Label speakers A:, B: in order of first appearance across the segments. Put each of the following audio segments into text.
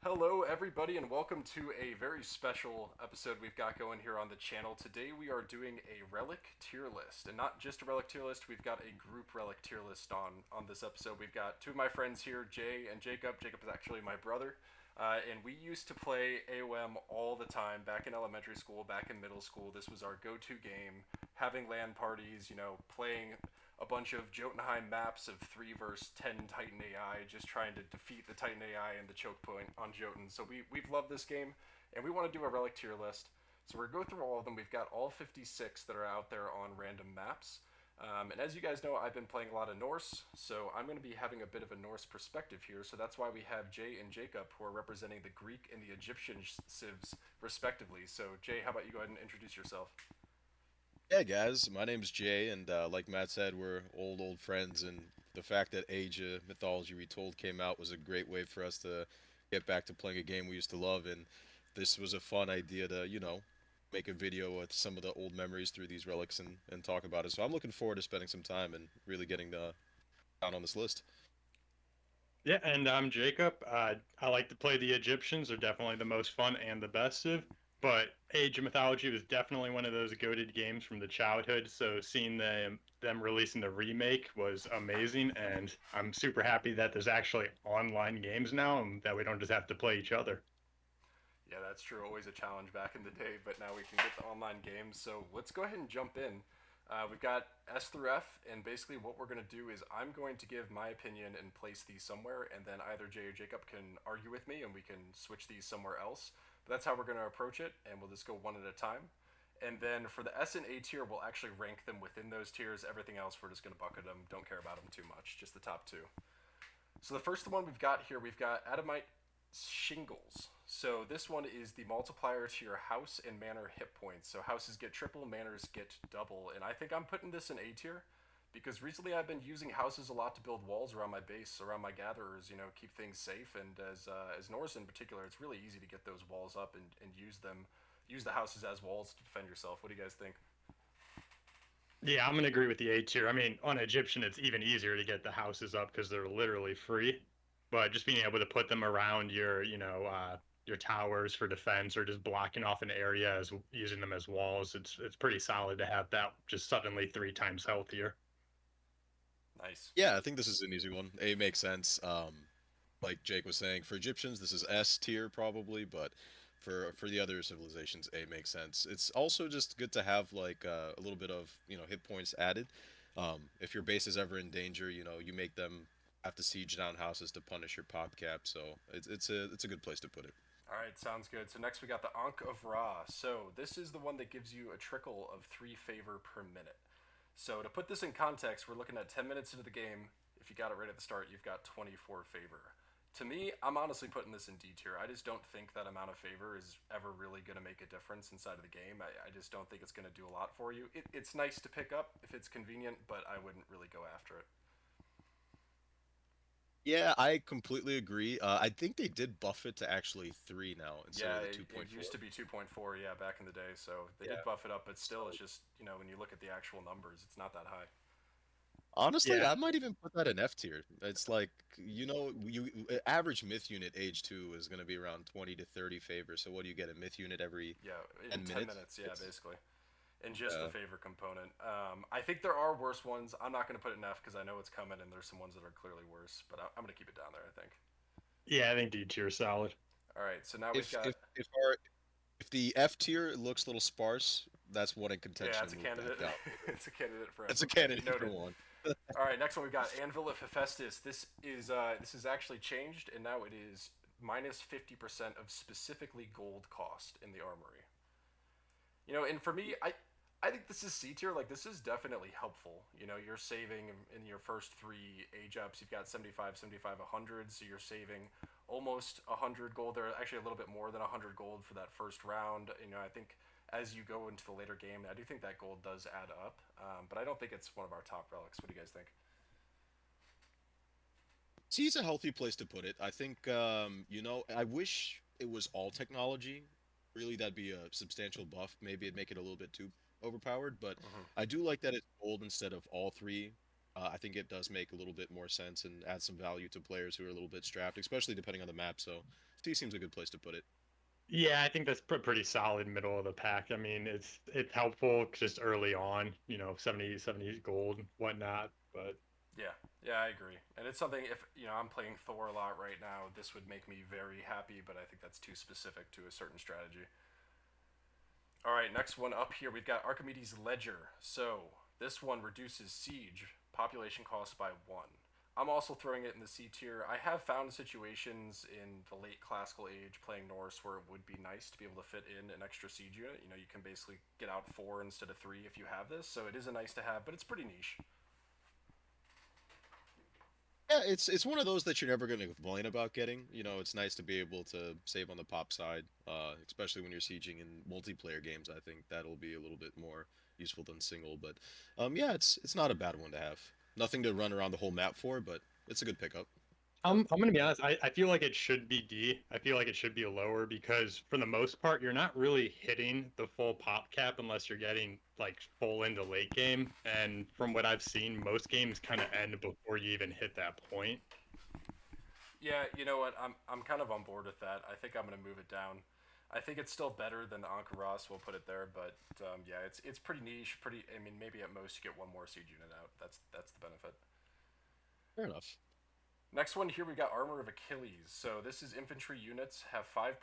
A: Hello, everybody, and welcome to a very special episode we've got going here on the channel. Today, we are doing a relic tier list, and not just a relic tier list. We've got a group relic tier list on this episode. We've got two of my friends here, Jay and Jacob. Jacob is actually my brother, and we used to play AOM all the time back in elementary school, back in middle school. This was our go-to game. Having LAN parties, playing a bunch of Jotunheim maps of 3 versus 10 Titan AI, just trying to defeat the Titan AI and the choke point on Jotun. So we've loved this game, and we want to do a relic tier list. So we're going to go through all of them. We've got all 56 that are out there on random maps. And as you guys know, I've been playing a lot of Norse, so I'm going to be having a bit of a Norse perspective here. So that's why we have Jay and Jacob, who are representing the Greek and the Egyptian civs, respectively. So, Jay, how about you go ahead and introduce yourself?
B: Yeah, guys, my name's Jay, and like Matt said, we're old friends, and the fact that Age of Mythology Retold came out was a great way for us to get back to playing a game we used to love, and this was a fun idea to, make a video with some of the old memories through these relics and talk about it. So I'm looking forward to spending some time and really getting down on this list.
C: Yeah, and I'm Jacob. I like to play the Egyptians. They're definitely the most fun and the best of. But Age of Mythology was definitely one of those goated games from the childhood. So seeing them releasing the remake was amazing, and I'm super happy that there's actually online games now and that we don't just have to play each other.
A: Yeah, that's true. Always a challenge back in the day, but now we can get the online games. So let's go ahead and jump in. We've got S through F, and basically what we're going to do is I'm going to give my opinion and place these somewhere, and then either Jay or Jacob can argue with me, and we can switch these somewhere else. But that's how we're going to approach it, and we'll just go one at a time. And then for the S and A tier, we'll actually rank them within those tiers. Everything else, we're just going to bucket them. Don't care about them too much, just the top two. So the first one we've got here, we've got Adamite Shingles. So this one is the multiplier to your house and manor hit points. So houses get triple, manors get double. And I think I'm putting this in A tier because recently I've been using houses a lot to build walls around my base, around my gatherers, keep things safe. And as Norse in particular, it's really easy to get those walls up and use them, use the houses as walls to defend yourself. What do you guys think?
C: Yeah, I'm gonna agree with the A tier. I mean, on Egyptian, it's even easier to get the houses up because they're literally free. But just being able to put them around your towers for defense or just blocking off an area as using them as walls, it's pretty solid to have that just suddenly three times healthier.
A: Nice.
B: Yeah, I think this is an easy one. A makes sense. Like Jake was saying, for Egyptians, this is S tier probably, but for the other civilizations, A makes sense. It's also just good to have like a little bit of hit points added. If your base is ever in danger, you make them have to siege down houses to punish your pop cap. So it's a good place to put it.
A: All right, sounds good. So next we got the Ankh of Ra. So this is the one that gives you a trickle of 3 favor per minute. So to put this in context, we're looking at 10 minutes into the game. If you got it right at the start, you've got 24 favor. To me, I'm honestly putting this in D tier. I just don't think that amount of favor is ever really going to make a difference inside of the game. I just don't think it's going to do a lot for you. It's nice to pick up if it's convenient, but I wouldn't really go after it.
B: Yeah, I completely agree. I think they did buff it to actually 3 now instead
A: Yeah,
B: of the
A: it used
B: 2.4.
A: to be 2.4, yeah, back in the day. So they
B: Yeah.
A: did buff it up, but still, it's
B: So
A: just, when you look at the actual numbers, it's not that high.
B: honestly,
C: Yeah,
B: I might even put that in F tier. It's like, you average myth unit age 2 is going to be around 20 to 30 favors. So what do you get? A myth unit every
A: Yeah, in
B: 10
A: 10
B: minutes?
A: minutes, yeah,
B: It's
A: basically. And just the
B: uh
A: favor component. I think there are worse ones. I'm not going to put it in F because I know it's coming and there's some ones that are clearly worse, but I'm going to keep it down there, I think.
C: yeah, I think D tier is solid.
A: All right, so now we've
B: if
A: got.
B: if the F tier looks a little sparse, that's one in
A: Yeah,
B: contention
A: it's
B: to
A: a
B: move back
A: candidate.
B: down a little bit.
A: It's a candidate for F.
B: That's a
A: Okay,
B: candidate for
A: noted.
B: one.
A: All right, next one we've got Anvil of Hephaestus. This is actually changed, and now it is minus 50% of specifically gold cost in the armory. And for me, I think this is C tier. Like, this is definitely helpful. You're saving in your first 3 age ups. You've got 75, 75, 100. So you're saving almost 100 gold. They're actually a little bit more than 100 gold for that first round. I think as you go into the later game, I do think that gold does add up. But I don't think it's one of our top relics. What do you guys think?
B: C is a healthy place to put it. I think I wish it was all technology. Really, that'd be a substantial buff. Maybe it'd make it a little bit too overpowered, but
A: Mm-hmm.
B: I do like that it's gold instead of all three. I think it does make a little bit more sense and add some value to players who are a little bit strapped, especially depending on the map. So C seems a good place to put it.
C: Yeah, I think that's pretty solid middle of the pack. I mean, it's helpful just early on, 70 gold, whatnot. But
A: Yeah, yeah, I agree. And it's something, if I'm playing Thor a lot right now, this would make me very happy, but I think that's too specific to a certain strategy. All right, next one up here, we've got Archimedes' Ledger. So this one reduces siege population cost by 1. I'm also throwing it in the C tier. I have found situations in the late classical age playing Norse where it would be nice to be able to fit in an extra siege unit. You can basically get out 4 instead of 3 if you have this. So it is a nice to have, but it's pretty niche.
B: Yeah, it's one of those that you're never going to complain about getting. It's nice to be able to save on the pop side, especially when you're sieging in multiplayer games. I think that'll be a little bit more useful than single. But yeah, it's not a bad one to have. Nothing to run around the whole map for, but it's a good pickup.
C: I'm gonna be honest. I feel like it should be D. I feel like it should be lower because for the most part, you're not really hitting the full pop cap unless you're getting like full into late game. And from what I've seen, most games kind of end before you even hit that point.
A: Yeah, you know what? I'm kind of on board with that. I think I'm gonna move it down. I think it's still better than the Ankaras. We'll put it there, but yeah, it's pretty niche. Pretty. I mean, maybe at most you get one more siege unit out. That's the benefit.
B: Fair enough.
A: Next one here we got Armor of Achilles. So this is infantry units have 5%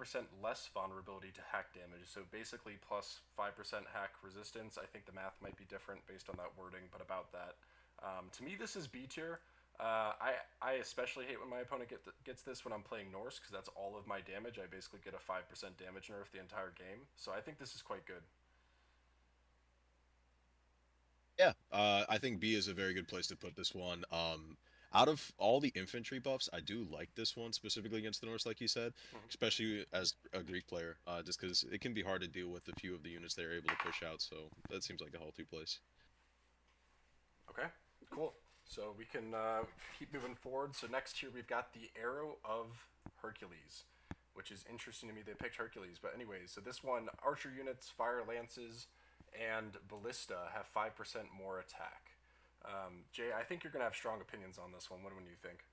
A: less vulnerability to hack damage. So basically plus 5% hack resistance. I think the math might be different based on that wording, but about that. To me, this is B tier. I especially hate when my opponent gets this when I'm playing Norse because that's all of my damage. I basically get a 5% damage nerf the entire game. So I think this is quite good.
B: Yeah, I think B is a very good place to put this one. Out of all the infantry buffs, I do like this one specifically against the Norse, like you said,
A: Mhm.
B: especially as a Greek player, just because it can be hard to deal with a few of the units they're able to push out. So that seems like a healthy place.
A: Okay, cool. So we can keep moving forward. So next here we've got the Arrow of Hercules, which is interesting to me. They picked Hercules, but anyways, so this one, archer units, fire lances, and ballista have 5% more attack. Jay, I think you're gonna have strong opinions on this one. What do you think?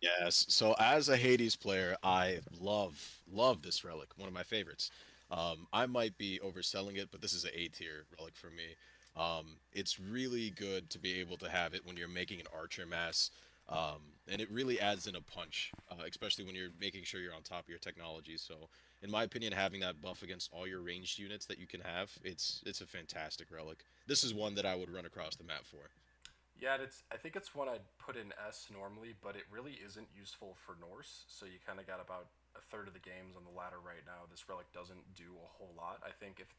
B: Yes. So as a Hades player, I love this relic. One of my favorites. I might be overselling it, but this is an A tier relic for me. It's really good to be able to have it when you're making an archer mass, and it really adds in a punch, especially when you're making sure you're on top of your technology. So, in my opinion, having that buff against all your ranged units that you can have, it's a fantastic relic. This is one that I would run across the map for.
A: Yeah, I think it's one I'd put in S normally, but it really isn't useful for Norse. So you kind of got about a third of the games on the ladder right now. This relic doesn't do a whole lot. I think if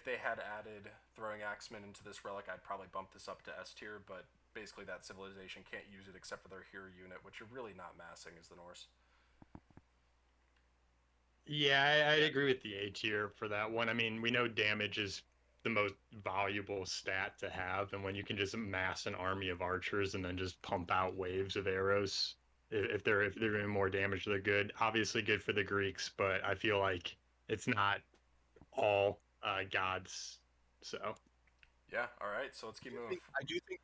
A: they had added throwing axemen into this relic, I'd probably bump this up to S tier. But basically, that civilization can't use it except for their hero unit, which you're really not massing as the Norse.
C: Yeah, I agree with the A tier for that one. I mean, we know damage is the most valuable stat to have, and when you can just mass an army of archers and then just pump out waves of arrows, if they're doing more damage, they're good. Obviously, good for the Greeks, but I feel like it's not all gods. So
A: Yeah. All right. So let's
B: I
A: keep
B: do
A: moving.
B: think I do think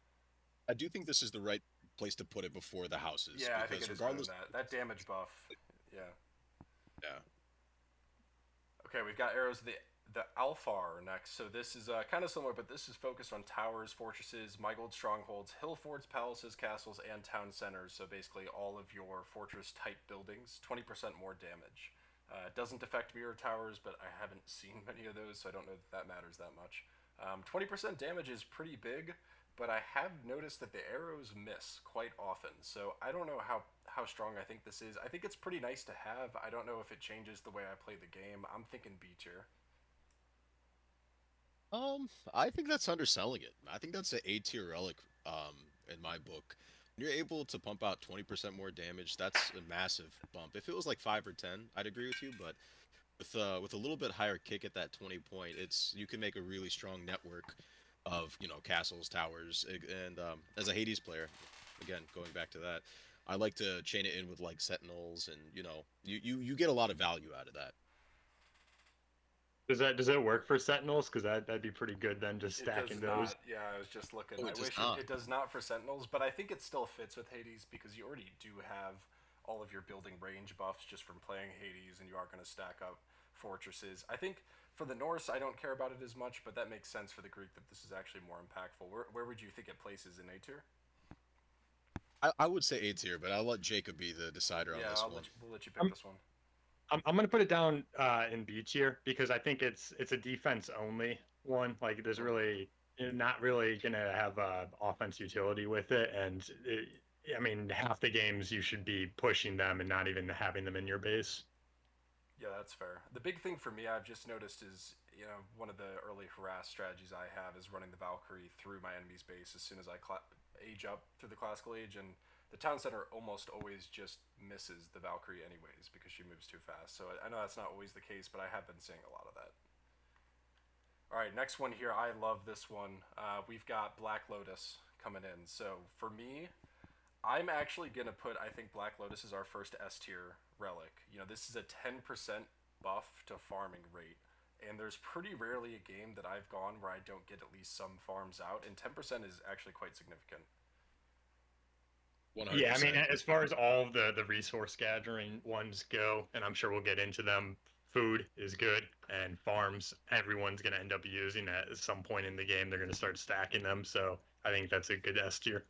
B: I do think this is the right place to put it before the houses
A: Yeah, I think
B: because
A: it is better than
B: regardless,
A: that damage buff. Yeah.
B: yeah,
A: Okay, we've got arrows of the Alfar next. So this is kind of similar, but this is focused on towers, fortresses, mygold strongholds, hill forts, palaces, castles, and town centers. So basically all of your fortress type buildings, 20% more damage. It doesn't affect mirror towers, but I haven't seen many of those, so I don't know that that matters that much. 20% damage is pretty big, but I have noticed that the arrows miss quite often. So I don't know how strong I think this is. I think it's pretty nice to have. I don't know if it changes the way I play the game. I'm thinking B tier.
B: I think that's underselling it. I think that's an A tier relic, in my book. When you're able to pump out 20% more damage, that's a massive bump. If it was like 5 or 10, I'd agree with you, but with a little bit higher kick at that 20 point, it's you can make a really strong network of castles, towers, and as a Hades player, again going back to that, I like to chain it in with like sentinels, and you get a lot of value out of that.
C: does that work for Sentinels? Because that'd be pretty good then, just
A: It does
C: stacking those.
A: not. Yeah, I was just looking.
B: Oh,
A: I
B: it does
A: wish
B: not.
A: it does not for Sentinels, but I think it still fits with Hades because you already do have all of your building range buffs just from playing Hades, and you are going to stack up fortresses. I think for the Norse, I don't care about it as much, but that makes sense for the Greek that this is actually more impactful. Where would you think it places in A tier?
B: I would say A tier, but I'll let Jacob be the decider on
A: Yeah,
B: this one.
A: we'll let you pick
C: I'm
A: this one.
C: I'm gonna put it down in B tier because I think it's a defense only one. Like there's really you're not really gonna have offense utility with it, and I mean half the games you should be pushing them and not even having them in your base.
A: Yeah, that's fair. The big thing for me, I've just noticed is, one of the early harass strategies I have is running the Valkyrie through my enemy's base as soon as I age up through the classical age, and the town center almost always just misses the Valkyrie anyways because she moves too fast. So I know that's not always the case, but I have been seeing a lot of that. All right, next one here. I love this one. We've got Black Lotus coming in. So for me, I'm actually gonna put. I think Black Lotus is our first S tier relic. This is a 10% buff to farming rate, and there's pretty rarely a game that I've gone where I don't get at least some farms out, and 10% is actually quite significant.
C: Yeah, I mean
B: 100%.
C: as far as all of the resource gathering ones go, and I'm sure we'll get into them. Food is good, and farms everyone's gonna end up using at some point in the game. They're gonna start stacking them, so I think that's a good S tier.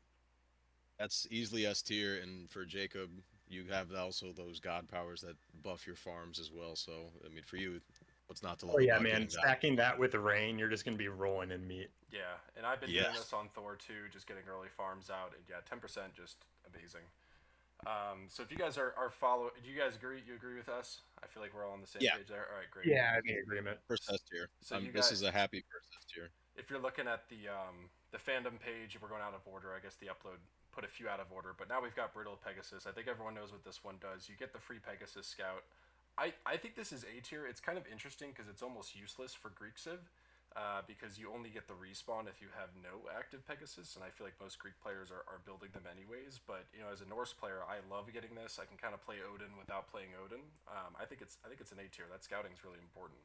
B: That's easily S tier, and for Jacob, you have also those god powers that buff your farms as well. So, I mean, for you, what's not to
C: Oh
B: love
C: yeah,
B: about
C: man,
B: getting that?
C: stacking that with the rain, you're just gonna be rolling in meat.
A: Yeah, and I've been
B: Yeah.
A: doing this on Thor too, just getting early farms out, and yeah, 10% just amazing. So if you guys are follow, do you guys agree? You agree with us? I feel like we're all on the same
B: Yeah,
A: page there. All right, great.
C: Yeah, I'm in agreement.
B: first S tier.
A: So you
B: This
A: guys,
B: is a happy first S tier.
A: if you're looking at the fandom page, if we're going out of order, I guess the upload put a few out of order. But now we've got Brittle Pegasus. I think everyone knows what this one does. You get the free Pegasus Scout. I think this is A tier. It's kind of interesting because it's almost useless for Greek Civ. Because you only get the respawn if you have no active Pegasus, and I feel like most Greek players are building them anyways. But as a Norse player, I love getting this. I can kind of play Odin without playing Odin. I think it's an A tier. That scouting is really important.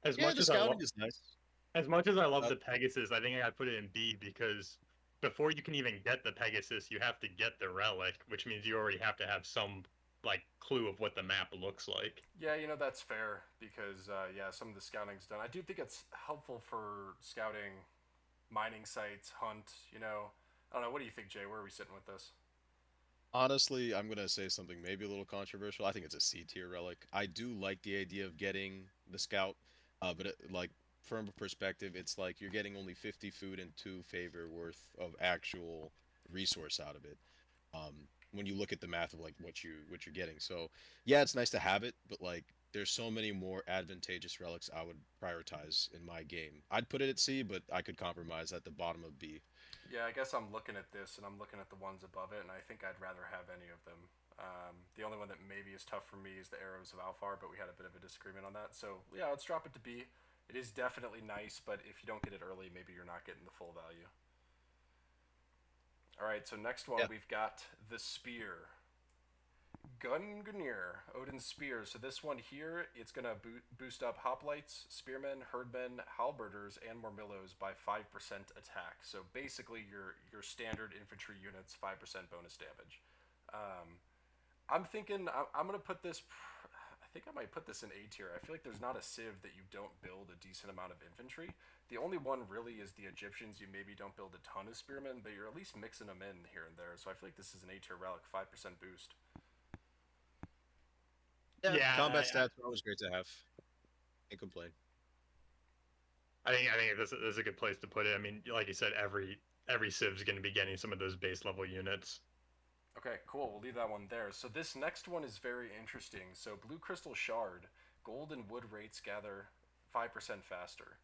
C: As
B: Yeah,
C: much
B: the
C: as I
B: scouting
C: love,
B: is nice.
C: as much as I love
B: Uh,
C: the Pegasus, I think I gotta put it in B because before you can even get the Pegasus, you have to get the relic, which means you already have to have some like clue of what the map looks like.
A: Yeah, that's fair because yeah, some of the scouting's done. I do think it's helpful for scouting mining sites, hunt. I don't know. What do you think, Jay? Where are we sitting with this?
B: Honestly, I'm gonna say something maybe a little controversial. I think it's a C tier relic. I do like the idea of getting the scout, but like from a perspective, it's like you're getting only 50 food and 2 favor worth of actual resource out of it. When you look at the math of like what you're getting. So yeah, it's nice to have it, but like there's so many more advantageous relics I would prioritize in my game. I'd put it at C, but I could compromise at the bottom of B.
A: Yeah, I guess I'm looking at this and I'm looking at the ones above it, and I think I'd rather have any of them. The only one that maybe is tough for me is the Arrows of Alfar, but we had a bit of a disagreement on that. So yeah, let's drop it to B. It is definitely nice, but if you don't get it early, maybe you're not getting the full value. All right, so next one
B: Yeah.
A: we've got the Spear. Gungnir, Odin's Spear. So this one here, it's going to boost up hoplites, spearmen, herdmen, halberders, and mormillos by 5% attack. So basically your standard infantry units, 5% bonus damage. Um, I'm thinking I'm going to put this... I think I might put this in A tier. I feel like there's not a civ that you don't build a decent amount of infantry. The only one really is the Egyptians. You maybe don't build a ton of spearmen, but you're at least mixing them in here and there. So I feel like this is an A tier relic, 5% boost.
B: Yeah,
C: Yeah,
B: combat stats are always great to have. Can't complain.
C: I think this is a good place to put it. I mean, like you said, every Civ's going to be getting some of those base level units.
A: Okay, cool. We'll leave that one there. So this next one is very interesting. So Blue Crystal Shard, gold and wood rates gather 5% faster.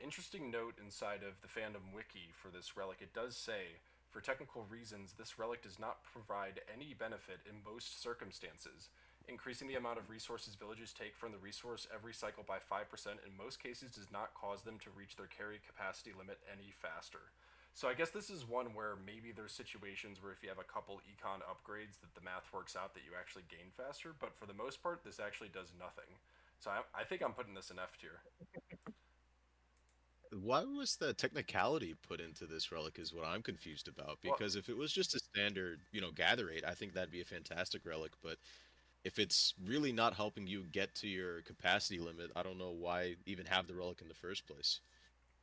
A: Interesting note inside of the fandom wiki for this relic. It does say, for technical reasons, this relic does not provide any benefit in most circumstances. Increasing the amount of resources villagers take from the resource every cycle by 5% in most cases does not cause them to reach their carry capacity limit any faster. So I guess this is one where maybe there's situations where if you have a couple econ upgrades that the math works out that you actually gain faster, but for the most part, this actually does nothing. So I think I'm putting this in F tier.
B: Why was the technicality put into this relic is what I'm confused about.
A: Well,
B: Because if it was just a standard, gather rate, I think that'd be a fantastic relic. But if it's really not helping you get to your capacity limit, I don't know why even have the relic in the first place.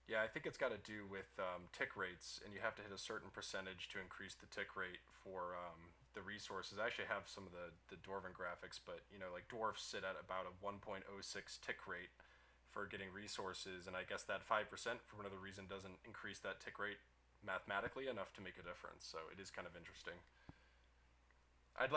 A: yeah, I think it's got to do with tick rates, and you have to hit a certain percentage to increase the tick rate for the resources. I actually have some of the dwarven graphics, but like dwarfs sit at about a 1.06 tick rate for getting resources, and I guess that 5% for another reason doesn't increase that tick rate mathematically enough to make a difference. So it is kind of interesting.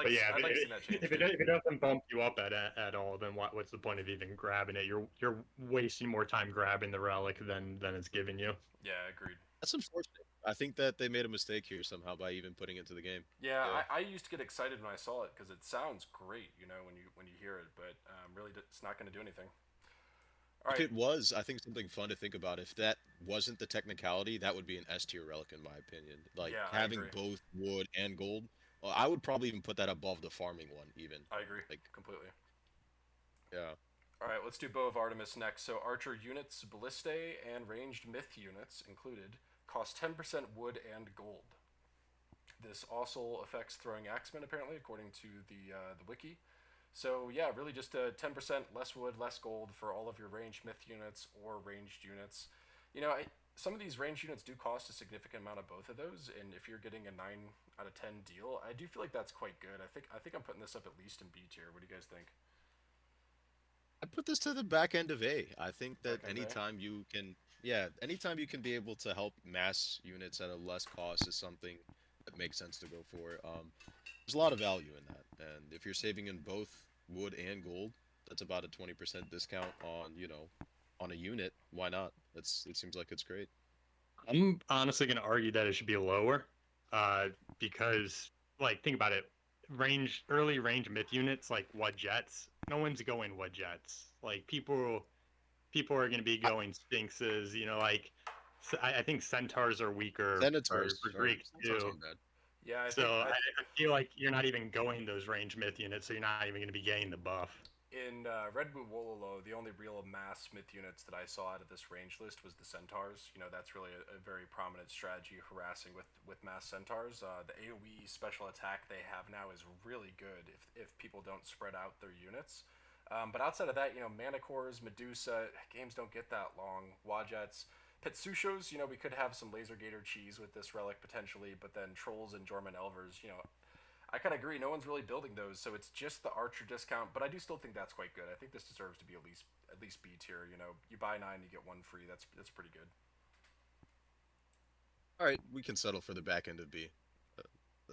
C: But yeah,
A: I'd like to see that change
C: if it
A: too.
C: if it doesn't bump you up at all, then what's the point of even grabbing it? You're wasting more time grabbing the relic than it's giving you.
A: Yeah, agreed.
B: That's unfortunate. I think that they made a mistake here somehow by even putting it into the game.
A: Yeah,
B: Yeah.
A: I used to get excited when I saw it because it sounds great, when you hear it, but really it's not going to do anything. All
B: If
A: right,
B: it was, I think something fun to think about. If that wasn't the technicality, that would be an S tier relic in my opinion. Like
A: yeah, I
B: having
A: agree.
B: both wood and gold. Well, I would probably even put that above the farming one, even.
A: I agree
B: Like,
A: completely.
B: yeah.
A: All right, let's do Bow of Artemis next. So archer units, ballistae, and ranged myth units included cost 10% wood and gold. This also affects throwing axemen apparently, according to the wiki. So yeah, really just a 10% less wood, less gold for all of your ranged myth units or ranged units. Some of these ranged units do cost a significant amount of both of those, and if you're getting a 9 out of 10 deal, I do feel like that's quite good. I think I'm putting this up at least in B tier. What do you guys think?
B: I put this to the back end of A. I think that
A: Back end of A.
B: anytime you can, yeah, anytime you can be able to help mass units at a less cost is something that makes sense to go for. There's a lot of value in that, and if you're saving in both wood and gold, that's about a 20% discount on, on a unit. Why not? It seems like it's great.
C: I'm honestly going to argue that it should be lower, because like think about it, early range myth units like what jets. No one's going what jets. Like people are going to be
B: I,
C: going sphinxes. Like I think centaurs are weaker for
B: Senators are
C: Greeks
B: Senators
C: too.
B: aren't bad.
A: Yeah, I
C: So
A: think
C: I feel like you're not even going those range myth units, so you're not even going to be getting the buff.
A: in Red Blue Wololo, the only real mass Smith units that I saw out of this range list was the Centaurs. That's really a very prominent strategy, harassing with mass Centaurs. The AOE special attack they have now is really good if people don't spread out their units. But outside of that, Manicores, Medusa, games don't get that long. Wajets, Petsushos, we could have some Laser Gator cheese with this relic potentially, but then Trolls and Jorman Elvers, I kind of agree. No one's really building those, so it's just the Archer discount. But I do still think that's quite good. I think this deserves to be at least B tier. You buy 9, you get one free. That's pretty good.
B: All right, we can settle for the back end of B.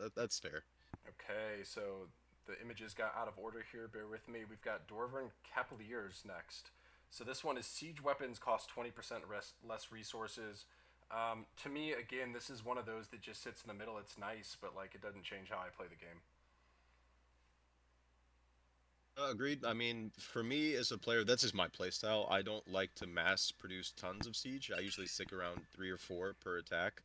B: Uh, that's fair.
A: Okay, so the images got out of order here. Bear with me. We've got Dwarven Capeliers next. So this one is siege weapons cost 20% less resources. To me, again, this is one of those that just sits in the middle. It's nice, but like it doesn't change how I play the game.
B: Agreed. I mean, for me as a player, that's just my playstyle. I don't like to mass produce tons of siege. I usually stick around 3 or 4 per attack.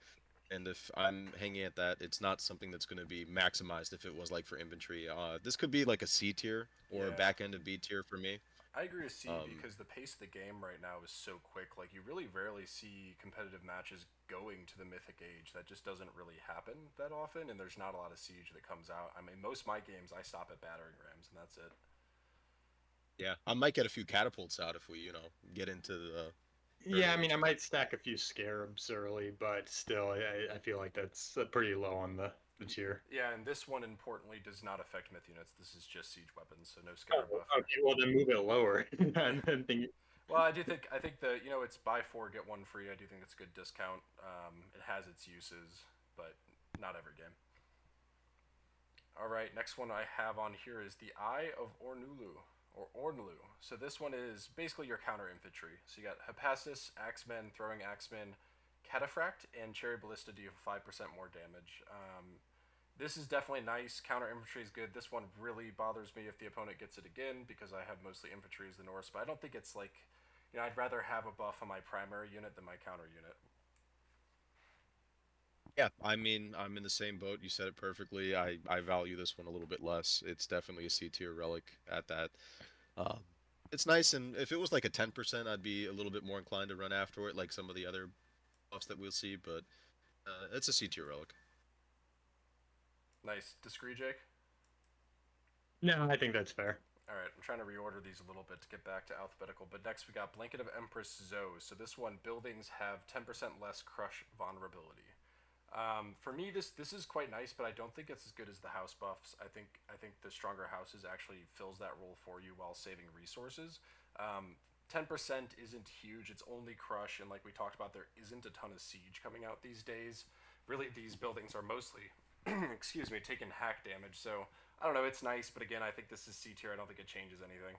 B: And if I'm hanging at that, it's not something that's going to be maximized if it was like for infantry. This could be like a C tier or a
A: Yeah,
B: back end of B tier for me.
A: I agree with C
B: Um,
A: because the pace of the game right now is so quick. Like you really rarely see competitive matches going to the mythic age. That just doesn't really happen that often, and there's not a lot of siege that comes out. I mean, most of my games I stop at battering rams, and that's it.
B: yeah, I might get a few catapults out if we, get into the
C: Yeah,
B: early
C: I mean, I
B: ages.
C: might stack a few scarabs early, but still, I feel like that's pretty low on the tier.
A: Yeah, and this one importantly does not affect myth units. This is just siege weapons, so no
C: Oh,
A: scarab buffer.
C: okay, well then move it lower.
A: Yeah.
C: And think,
A: Well, I think the it's buy 4 get 1 free. I do think it's a good discount. It has its uses, but not every game. All right, next one I have on here is the Eye of Ornulu or Ornlu. So this one is basically your counter infantry. So you got Hephaestus, Axemen, Throwing Axemen, Cataphract, and Cherry Ballista do 5% more damage. This is definitely nice. Counter infantry is good. This one really bothers me if the opponent gets it again because I have mostly infantry as the Norse, but I don't think it's like, I'd rather have a buff on my primary unit than my counter unit.
B: Yeah, I mean, I'm in the same boat. You said it perfectly. I value this one a little bit less. It's definitely a C tier relic at that. Um, It's nice, and if it was like a 10%, I'd be a little bit more inclined to run after it, like some of the other buffs that we'll see. But it's a C tier relic.
A: Nice. Disagree, Jake?
C: No, I think that's fair.
A: All right, I'm trying to reorder these a little bit to get back to alphabetical. But next we got Blanket of Empress Zoe. So this one, buildings have 10% less crush vulnerability. For me, this is quite nice, but I don't think it's as good as the house buffs. I think the stronger houses actually fills that role for you while saving resources. 10% isn't huge. It's only crush, and like we talked about, there isn't a ton of siege coming out these days. Really, these buildings are mostly, excuse me, taking hack damage. So I don't know. It's nice, but again, I think this is C tier. I don't think it changes anything.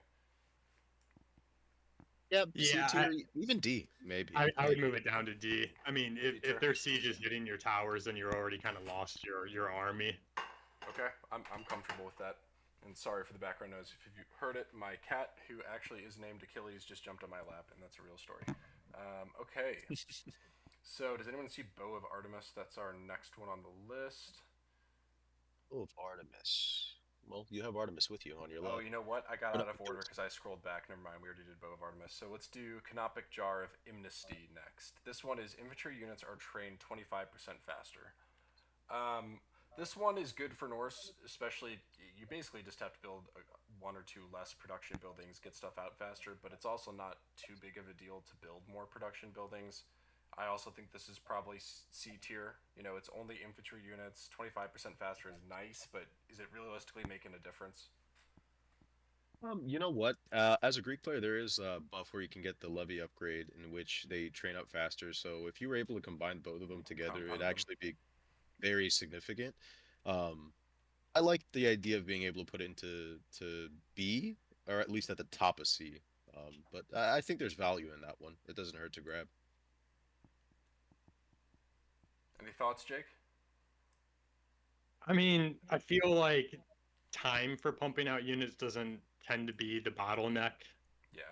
B: Yeah, C
C: Yeah,
B: tier, even D, maybe.
C: I would move it down to D. I mean,
A: D tier.
C: if their siege is hitting your towers, then you're already kind of lost your army.
A: Okay, I'm comfortable with that. And sorry for the background noise. If you heard it, my cat, who actually is named Achilles, just jumped on my lap, and that's a real story. Okay. So, does anyone see Bow of Artemis? That's our next one on the list.
B: Oh, Artemis. Well, you have Artemis with you on your left.
A: Oh, you know what? I got out of order because I scrolled back. Never mind, we already did Bow of Artemis. So let's do Canopic Jar of Amnesty next. This one is infantry units are trained 25% faster. This one is good for Norse, especially you basically just have to build one or two less production buildings, get stuff out faster, but it's also not too big of a deal to build more production buildings. I also think this is probably C tier. You know, it's only infantry units. 25% faster is nice, but is it realistically making a difference?
B: You know what? As a Greek player, there is a buff where you can get the levy upgrade in which they train up faster. So if you were able to combine both of them together, it'd
A: Compound them.
B: actually be very significant. Um, I like the idea of being able to put it into B, or at least at the top of C. But I think there's value in that one. It doesn't hurt to grab.
A: Any thoughts, Jake?
C: I mean, I feel like time for pumping out units doesn't tend to be the bottleneck,
A: Yeah,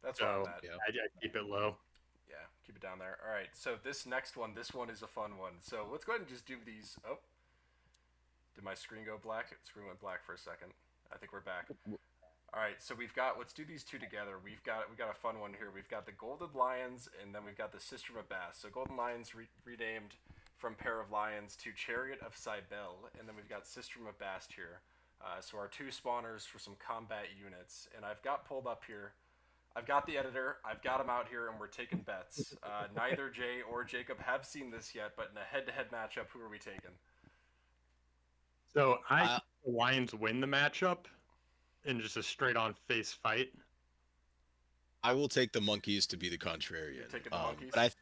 A: that's where I'm
C: so
A: at.
B: Yeah.
C: I keep it low.
A: Yeah, keep it down there. All right, so this next one, this one is a fun one. So let's go ahead and just do these. Oh, did my screen go black? Screen went black for a second. I think we're back. All right, so we've got. Let's do these two together. We got a fun one here. We've got the Golden Lions, and then we've got the Sistrum of Bass. So Golden Lions renamed from Pair of Lions to Chariot of Cybele, and then we've got Sistrum of Bast here. So our two spawners for some combat units, and I've got pulled up here. I've got the editor. I've got him out here, and we're taking bets. Neither Jay or Jacob have seen this yet, but in a head-to-head matchup, who are we taking?
C: So I think the Lions win the matchup in just a straight-on face fight.
B: I will take the monkeys to be the contrarian.
A: You're taking the monkeys?
B: But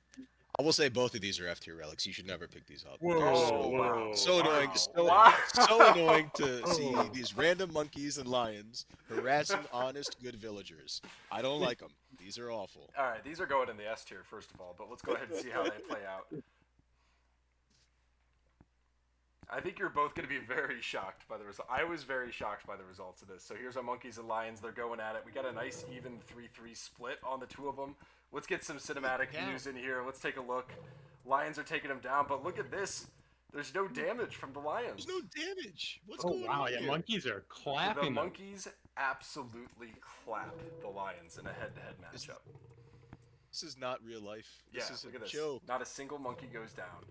B: I will say both of these are F tier relics. You should never pick these up.
C: Whoa,
B: They're
C: whoa.
B: so annoying.
A: Wow.
B: So annoying to see
C: Oh.
B: these random monkeys and lions harassing honest, good villagers. I don't like them. These are awful.
A: All right, these are going in the S tier first of all, but let's go ahead and see how they play out. I think you're both going to be very shocked by the result. I was very shocked by the results of this. So here's our monkeys and lions. They're going at it. We got a nice even 3-3 split on the two of them. Let's get some cinematic views in here. Let's take a look. Lions are taking them down, but look at this. There's no damage from the lions.
B: There's no damage. What's
C: Oh
B: going
C: wow,
B: on
C: yeah,
B: here?
C: monkeys are clapping
A: The
C: them.
A: monkeys absolutely clap the lions in a head-to-head matchup.
B: This is not real life. This
A: Yeah,
B: is
A: look
B: a
A: at this.
B: joke.
A: Not a single monkey goes down.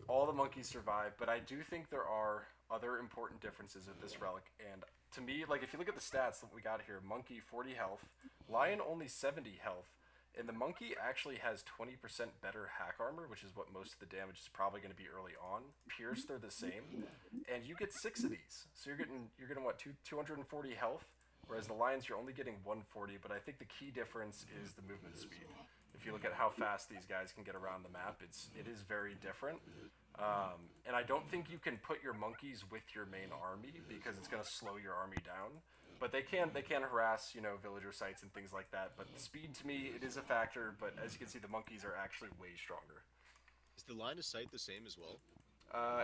A: All the monkeys survive, but I do think there are other important differences with this relic. And to me, like if you look at the stats that we got here, monkey 40 health, lion only 70 health, and the monkey actually has 20% better hack armor, which is what most of the damage is probably going to be early on. Pierce, they're the same, and you get 6 of these, so you're getting what 240 health, whereas the lions you're only getting 140. But I think the key difference is the movement speed. If you look at how fast these guys can get around the map, it is very different. And I don't think you can put your monkeys with your main army because it's going to slow your army down. But they can harass, you know, villager sites and things like that. But the speed to me, it is a factor. But as you can see, the monkeys are actually way stronger.
B: Is the line of sight the same as well?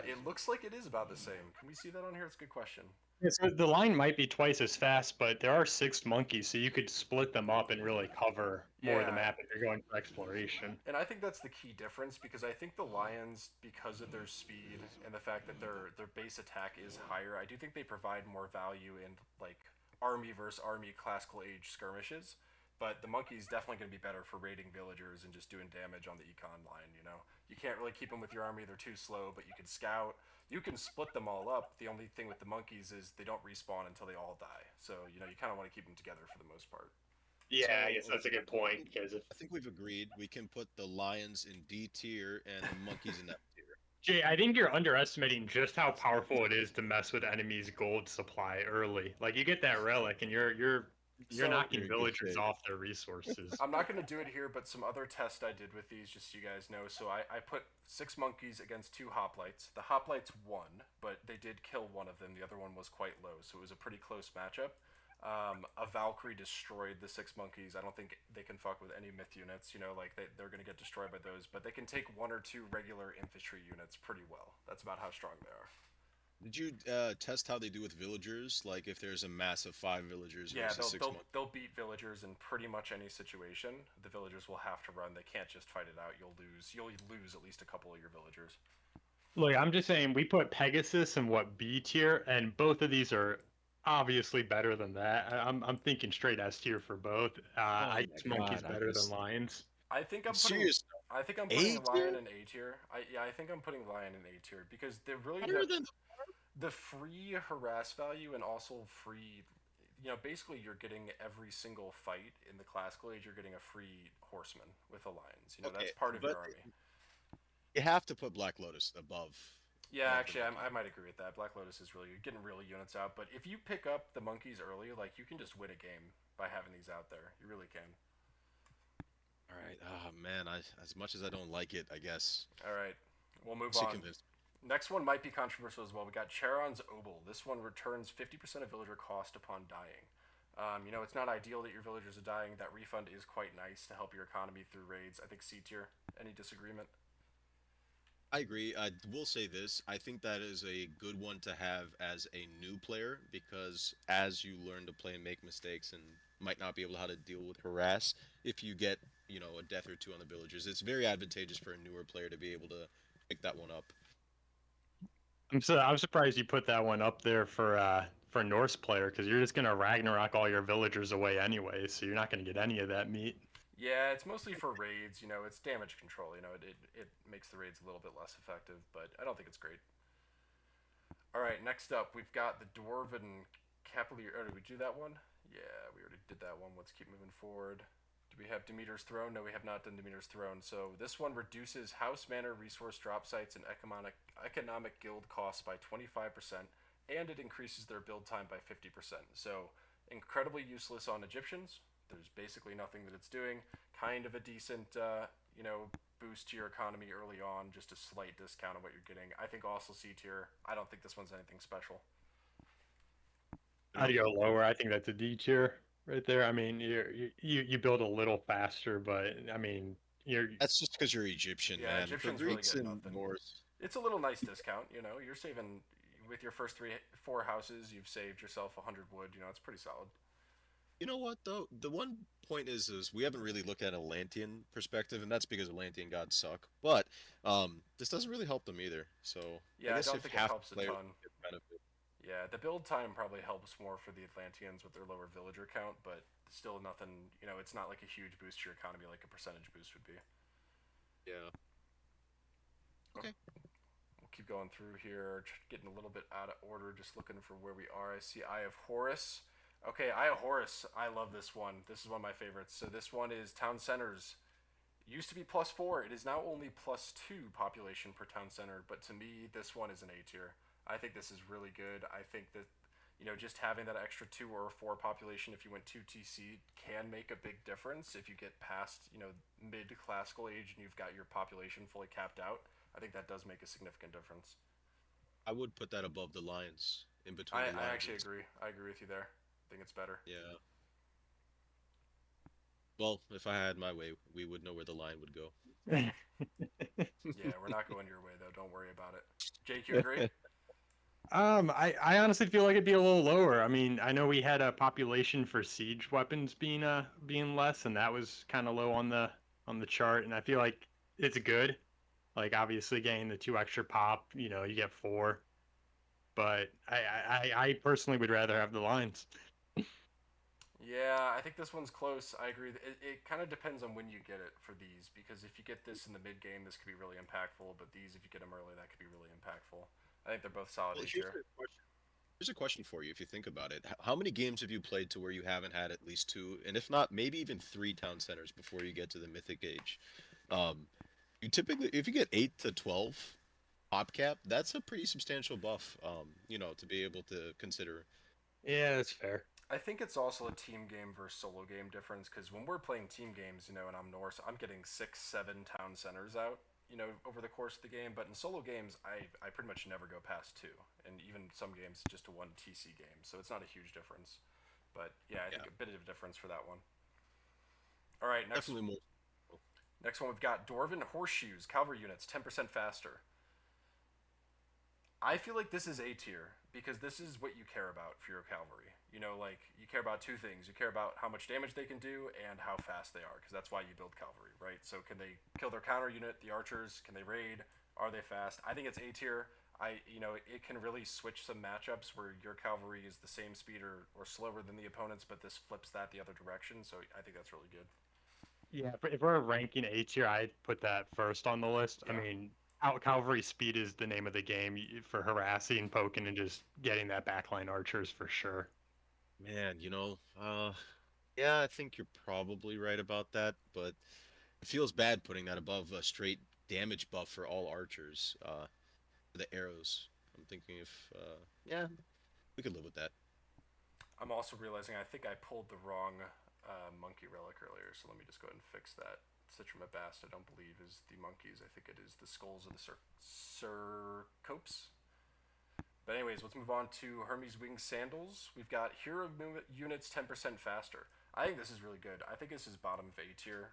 A: It looks like it is about the same. Can we see that on here? It's a good question.
C: Yeah, so the line might be twice as fast, but there are 6 monkeys, so you could split them up and really cover more of the
A: Yeah.
C: map if you're going for exploration.
A: And I think that's the key difference because I think the lions, because of their speed and the fact that their base attack is higher, I do think they provide more value in like army versus army classical age skirmishes. But the monkeys definitely going to be better for raiding villagers and just doing damage on the econ line. You know, you can't really keep them with your army; they're too slow. But you can scout. You can split them all up. The only thing with the monkeys is they don't respawn until they all die. So you know, you kind of want to keep them together for the most part.
C: Yeah, I
B: So
C: guess that's a good point because if
B: I think we've agreed we can put the lions in D tier and the monkeys in F tier.
C: Jay, I think you're underestimating just how powerful it is to mess with enemies' gold supply early. Like you get that relic, and you're
A: So
C: knocking
B: You're in good
C: villagers
B: shape.
C: off their resources.
A: I'm not going to do it here, but some other tests I did with these, just so you guys know. So I put 6 monkeys against 2 hoplites. The hoplites won, but they did kill one of them. The other one was quite low, so it was a pretty close matchup. A Valkyrie destroyed the 6 monkeys. I don't think they can fuck with any myth units. You know, like they're going to get destroyed by those, but they can take 1 or 2 regular infantry units pretty well. That's about how strong they are.
B: Did you test how they do with villagers? Like if there's a mass of 5 villagers
A: Yeah,
B: versus 6 monkeys?
A: they'll beat villagers in pretty much any situation. The villagers will have to run. They can't just fight it out. You'll lose at least a couple of your villagers.
C: Look, I'm just saying we put Pegasus in what B tier, and both of these are obviously better than that. I'm thinking straight S tier for both.
B: Oh
C: I
B: my
C: guess Monkey's
B: god, I
C: better than
B: was
C: Lions.
A: I think I'm putting
B: serious.
A: I think I'm putting
B: A
A: Lion
B: tier?
A: in A tier. I think I'm putting Lion in A tier because they're really
B: Better than
A: the free harass value and also free. You know, basically you're getting every single fight in the classical age. You're getting a free horseman with alliance. You know,
B: okay,
A: that's part of
B: but
A: your army.
B: you have to put Black Lotus
A: Yeah,
B: above the
A: actually,
B: monkey.
A: I might agree with that. Black Lotus is really you're getting real units out, but if you pick up the monkeys early, like you can just win a game by having these out there. You really can.
B: All right. Oh man, as much as I don't like it, I guess
A: All right, we'll move
B: she
A: on.
B: convinced
A: Next one might be controversial as well. We got Charon's Obol. This one returns 50% of villager cost upon dying. You know, it's not ideal that your villagers are dying. That refund is quite nice to help your economy through raids. I think C tier. Any disagreement?
B: I agree. I will say this. I think that is a good one to have as a new player because as you learn to play and make mistakes and might not be able to how to deal with harass, if you get, a death or two on the villagers, it's very advantageous for a newer player to be able to pick that one up.
C: I'm surprised you put that one up there for Norse player because you're just gonna Ragnarok all your villagers away anyway, so you're not gonna get any of that meat.
A: Yeah, it's mostly for raids. You know, it's damage control. You know, it makes the raids a little bit less effective, but I don't think it's great. All right, next up, we've got the Dwarven Capillary. Oh, did we do that one? Yeah, we already did that one. Let's keep moving forward. Do we have Demeter's Throne? No, we have not done Demeter's Throne. So this one reduces house, manor, resource drop sites, and economic guild costs by 25%, and it increases their build time by 50%. So incredibly useless on Egyptians. There's basically nothing that it's doing. Kind of a decent, boost to your economy early on, just a slight discount on what you're getting. I think also C tier. I don't think this one's anything special.
C: I'd go lower. I think that's a D tier right there. I mean, you build a little faster, but I mean, you're
B: That's just because you're Egyptian,
A: Yeah,
B: man. For
A: Egyptians really
B: Greeks
A: get
B: and
A: nothing.
B: Norse,
A: It's a little nice discount, you know. You're saving with your first 4 houses. You've saved yourself 100 wood. You know, it's pretty solid.
B: you know what though? The one point is we haven't really looked at an Atlantean perspective, and that's because Atlantean gods suck. But this doesn't really help them either. So I
A: Yeah, I
B: guess
A: don't
B: if
A: think it
B: half the
A: helps a
B: players
A: ton.
B: get benefit.
A: Yeah, the build time probably helps more for the Atlanteans with their lower villager count, but still nothing. You know, it's not like a huge boost to your economy like a percentage boost would be.
B: Yeah.
A: Oh,
B: Okay.
A: we'll keep going through here, getting a little bit out of order, just looking for where we are. I see Eye of Horus. Okay, Eye of Horus. I love this one. This is one of my favorites. So this one is town centers. It used to be +4. It is now only +2 population per town center. But to me, this one is an A tier. I think this is really good. I think that just having that extra 2 or 4 population if you went 2 TC can make a big difference if you get past mid classical age and you've got your population fully capped out. I think that does make a significant difference.
B: I would put that above the lions, in between
A: I,
B: the
A: I
B: lions.
A: actually agree. I agree with you there. I think it's better.
B: Yeah. Well, if I had my way, we would know where the lion would go.
A: Yeah, we're not going your way though. Don't worry about it. Jake, you agree?
C: I honestly feel like it'd be a little lower. I mean, I know we had a population for siege weapons being less, and that was kind of low on the chart. And I feel like it's good. Like obviously getting the 2 extra pop, you get 4. But I personally would rather have the lines.
A: Yeah, I think this one's close. I agree. It kind of depends on when you get it for these, because if you get this in the mid game, this could be really impactful. But these, if you get them early, that could be really impactful. I think they're both solid
B: Well,
A: A tier.
B: here's a question for you. If you think about it, how many games have you played to where you haven't had at least two, and if not, maybe even three town centers before you get to the mythic age? Um, you typically, if you get 8 to 12 pop cap, that's a pretty substantial buff. To be able to consider.
C: Yeah, that's fair.
A: I think it's also a team game versus solo game difference, because when we're playing team games, and I'm Norse, I'm getting 6, 7 town centers out, over the course of the game. But in solo games, I pretty much never go past two, and even some games just a one TC game, so it's not a huge difference. But yeah, I
B: Yeah,
A: think a bit of a difference for that one. All right, next
B: definitely more.
A: next one we've got Dwarven Horseshoes Cavalry units 10% faster. I feel like this is A tier because this is what you care about for your cavalry. Like you care about two things. You care about how much damage they can do and how fast they are, because that's why you build cavalry, right? So can they kill their counter unit, the archers? Can they raid? Are they fast? I think it's A tier. It can really switch some matchups where your cavalry is the same speed or slower than the opponents, but this flips that the other direction. So I think that's really good.
C: Yeah, if we're ranking A tier, I'd put that first on the list. I
A: Yeah.
C: mean, cavalry speed is the name of the game for harassing, poking, and just getting that backline archers for sure.
B: Man, yeah, I think you're probably right about that, but it feels bad putting that above a straight damage buff for all archers, for the arrows. I'm thinking if, yeah, we could live with that.
A: I'm also realizing I think I pulled the wrong monkey relic earlier, so let me just go ahead and fix that. Citrum Bast, I don't believe, is the monkeys. I think it is the skulls of the Circopes. But anyways, let's move on to Hermes Wing Sandals. We've got hero units 10% faster. I think this is really good. I think this is bottom of A tier.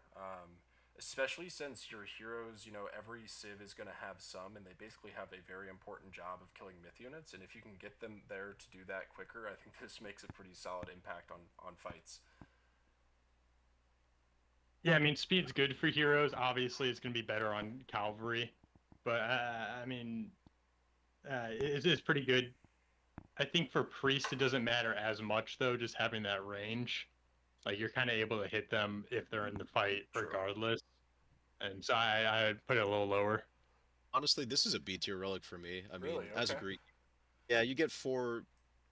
A: Especially since your heroes, every civ is going to have some, and they basically have a very important job of killing myth units. And if you can get them there to do that quicker, I think this makes a pretty solid impact on fights.
C: Yeah, I mean, speed's good for heroes. Obviously, it's going to be better on cavalry, but I mean, it's pretty good. I think for priest, it doesn't matter as much though. Just having that range, like you're kind of able to hit them if they're in the fight,
A: True.
C: regardless. And so I put it a little lower.
B: Honestly, this is a B tier relic for me. I
A: Really?
B: mean, as a
A: Okay.
B: Greek, yeah, you get four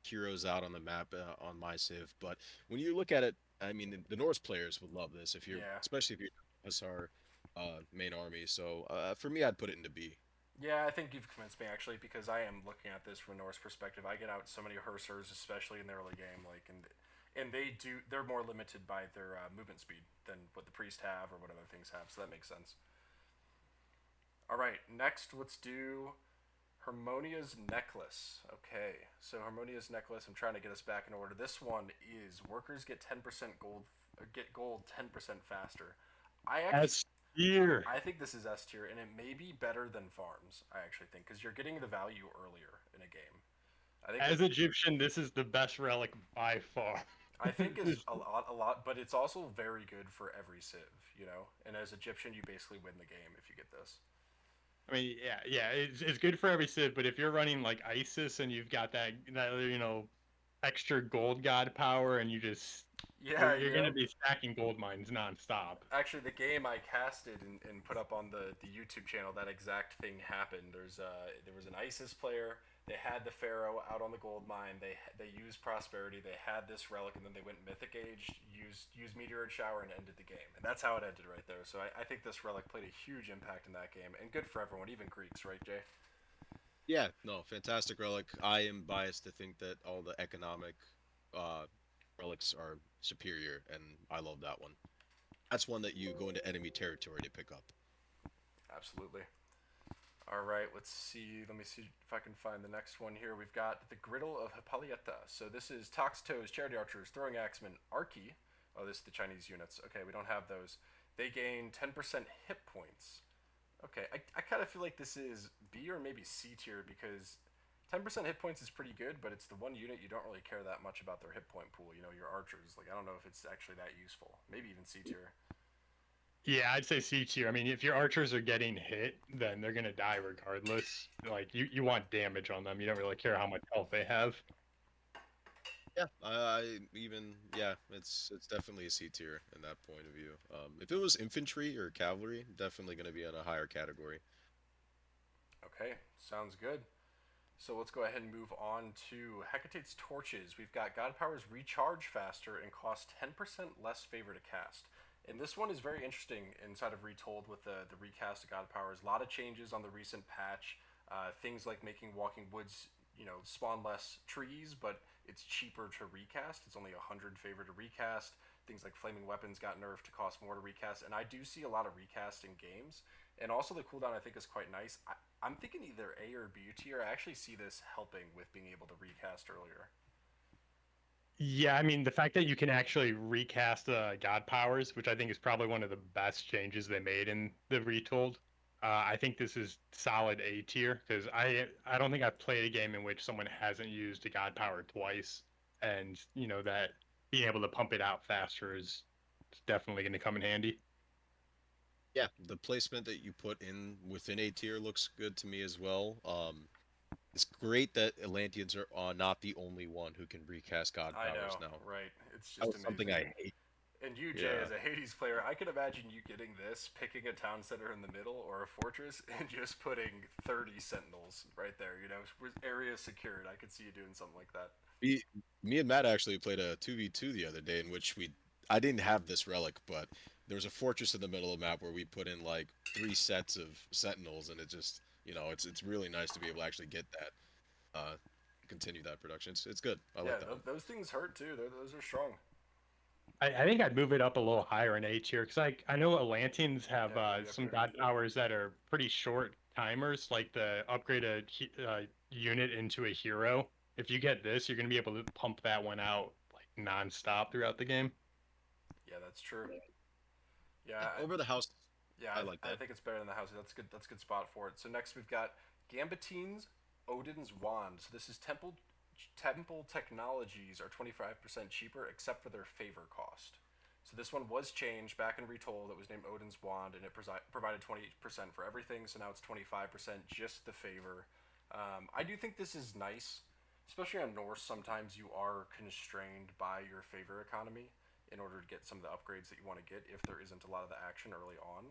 B: heroes out on the map on my civ, but when you look at it, I mean, the Norse players would love this if you're,
A: Yeah.
B: especially if you're SR main army. So for me, I'd put it into B.
A: Yeah, I think you've convinced me actually, because I am looking at this from a Norse perspective. I get out so many Hersers, especially in the early game, and they're more limited by their movement speed than what the priest have or what other things have. So that makes sense. All right, next let's do Harmonia's necklace. Okay, so Harmonia's necklace. I'm trying to get us back in order. This one is workers get 10% gold, get gold 10% faster. I actually
C: S tier.
A: I think this is S tier, and it may be better than farms. I actually think, because you're getting the value earlier in a game. I think
C: As Egyptian, this is the best relic by far.
A: I think is a lot, but it's also very good for every civ, And as Egyptian, you basically win the game if you get this.
C: I mean, yeah, it's good for every civ, but if you're running like ISIS and you've got that extra gold god power, and
A: Yeah,
C: you're gonna be stacking gold mines nonstop.
A: Actually, the game I casted and put up on the YouTube channel, that exact thing happened. There was an ISIS player. They had the Pharaoh out on the gold mine. They used prosperity. They had this relic, and then they went Mythic Age, used Meteor Shower, and ended the game. And that's how it ended right there. So I think this relic played a huge impact in that game, and good for everyone, even Greeks, right, Jay?
B: Yeah, no, fantastic relic. I am biased to think that all the economic uh, relics are superior, and I love that one. That's one that you go into enemy territory to pick up.
A: Absolutely. All right, let's see. Let me see if I can find the next one here. We've got the Griddle of Hippolyta. So this is Toxtos, Charity Archers, Throwing Axemen, Archie. Oh, this is the Chinese units. Okay, we don't have those. They gain 10% hit points. Okay, I kind of feel like this is B or maybe C tier, because 10% hit points is pretty good, but it's the one unit you don't really care that much about their hit point pool. Your archers. Like, I don't know if it's actually that useful. Maybe even C tier.
C: Yeah, I'd say C tier. I mean, if your archers are getting hit, then they're gonna die regardless. Like you want damage on them. You don't really care how much health they have.
B: Yeah, it's definitely a C tier in that point of view. If it was infantry or cavalry, definitely going to be in a higher category.
A: Okay, sounds good. So let's go ahead and move on to Hecate's Torches. We've got God Powers recharge faster and cost 10% less favor to cast. And this one is very interesting inside of Retold with the recast of God Powers. A lot of changes on the recent patch. Things like making Walking Woods, spawn less trees, but it's cheaper to recast. It's only 100 favor to recast. Things like Flaming Weapons got nerfed to cost more to recast. And I do see a lot of recast in games. And also the cooldown I think is quite nice. I'm thinking either A or B tier. I actually see this helping with being able to recast earlier.
C: Yeah, I mean, the fact that you can actually recast God Powers, which I think is probably one of the best changes they made in the Retold. I think this is solid A tier because I don't think I've played a game in which someone hasn't used a God Power twice, and that being able to pump it out faster is definitely going to come in handy.
B: Yeah, the placement that you put in within A tier looks good to me as well. It's great that Atlanteans are not the only one who can recast God
A: I
B: powers
A: know,
B: now.
A: right? It's
B: That
A: just
B: was something
A: amazing.
B: I hate.
A: And you, Jay,
B: Yeah.
A: as a Hades player, I can imagine you getting this, picking a town center in the middle or a fortress, and just putting 30 sentinels right there. With area secured. I could see you doing something like that.
B: Me, me and Matt actually played a 2v2 the other day in which I didn't have this relic, but there was a fortress in the middle of the map where we put in like 3 sets of sentinels, and it just, it's really nice to be able to actually get that, uh, continue that production. It's good. I like
A: Yeah,
B: that one.
A: those things hurt too. Those are strong.
C: I think I'd move it up a little higher in A tier because I know Atlanteans have
A: Yeah, maybe up
C: some
A: here.
C: God Powers that are pretty short timers, like the upgrade a unit into a hero. If you get this, you're going to be able to pump that one out like nonstop throughout the game.
A: Yeah, that's true.
B: Yeah,
A: Yeah,
B: over the house,
A: yeah,
B: I like
A: I
B: that.
A: think it's better than the house. That's good. That's a good spot for it. So next we've got Gambatine's Odin's Wand. So this is temple technologies are 25% cheaper except for their favor cost. So this one was changed back in Retold. It was named Odin's Wand, and it provided 20% for everything. So now it's 25% just the favor. I do think this is nice, especially on Norse. Sometimes you are constrained by your favor economy in order to get some of the upgrades that you want to get if there isn't a lot of the action early on.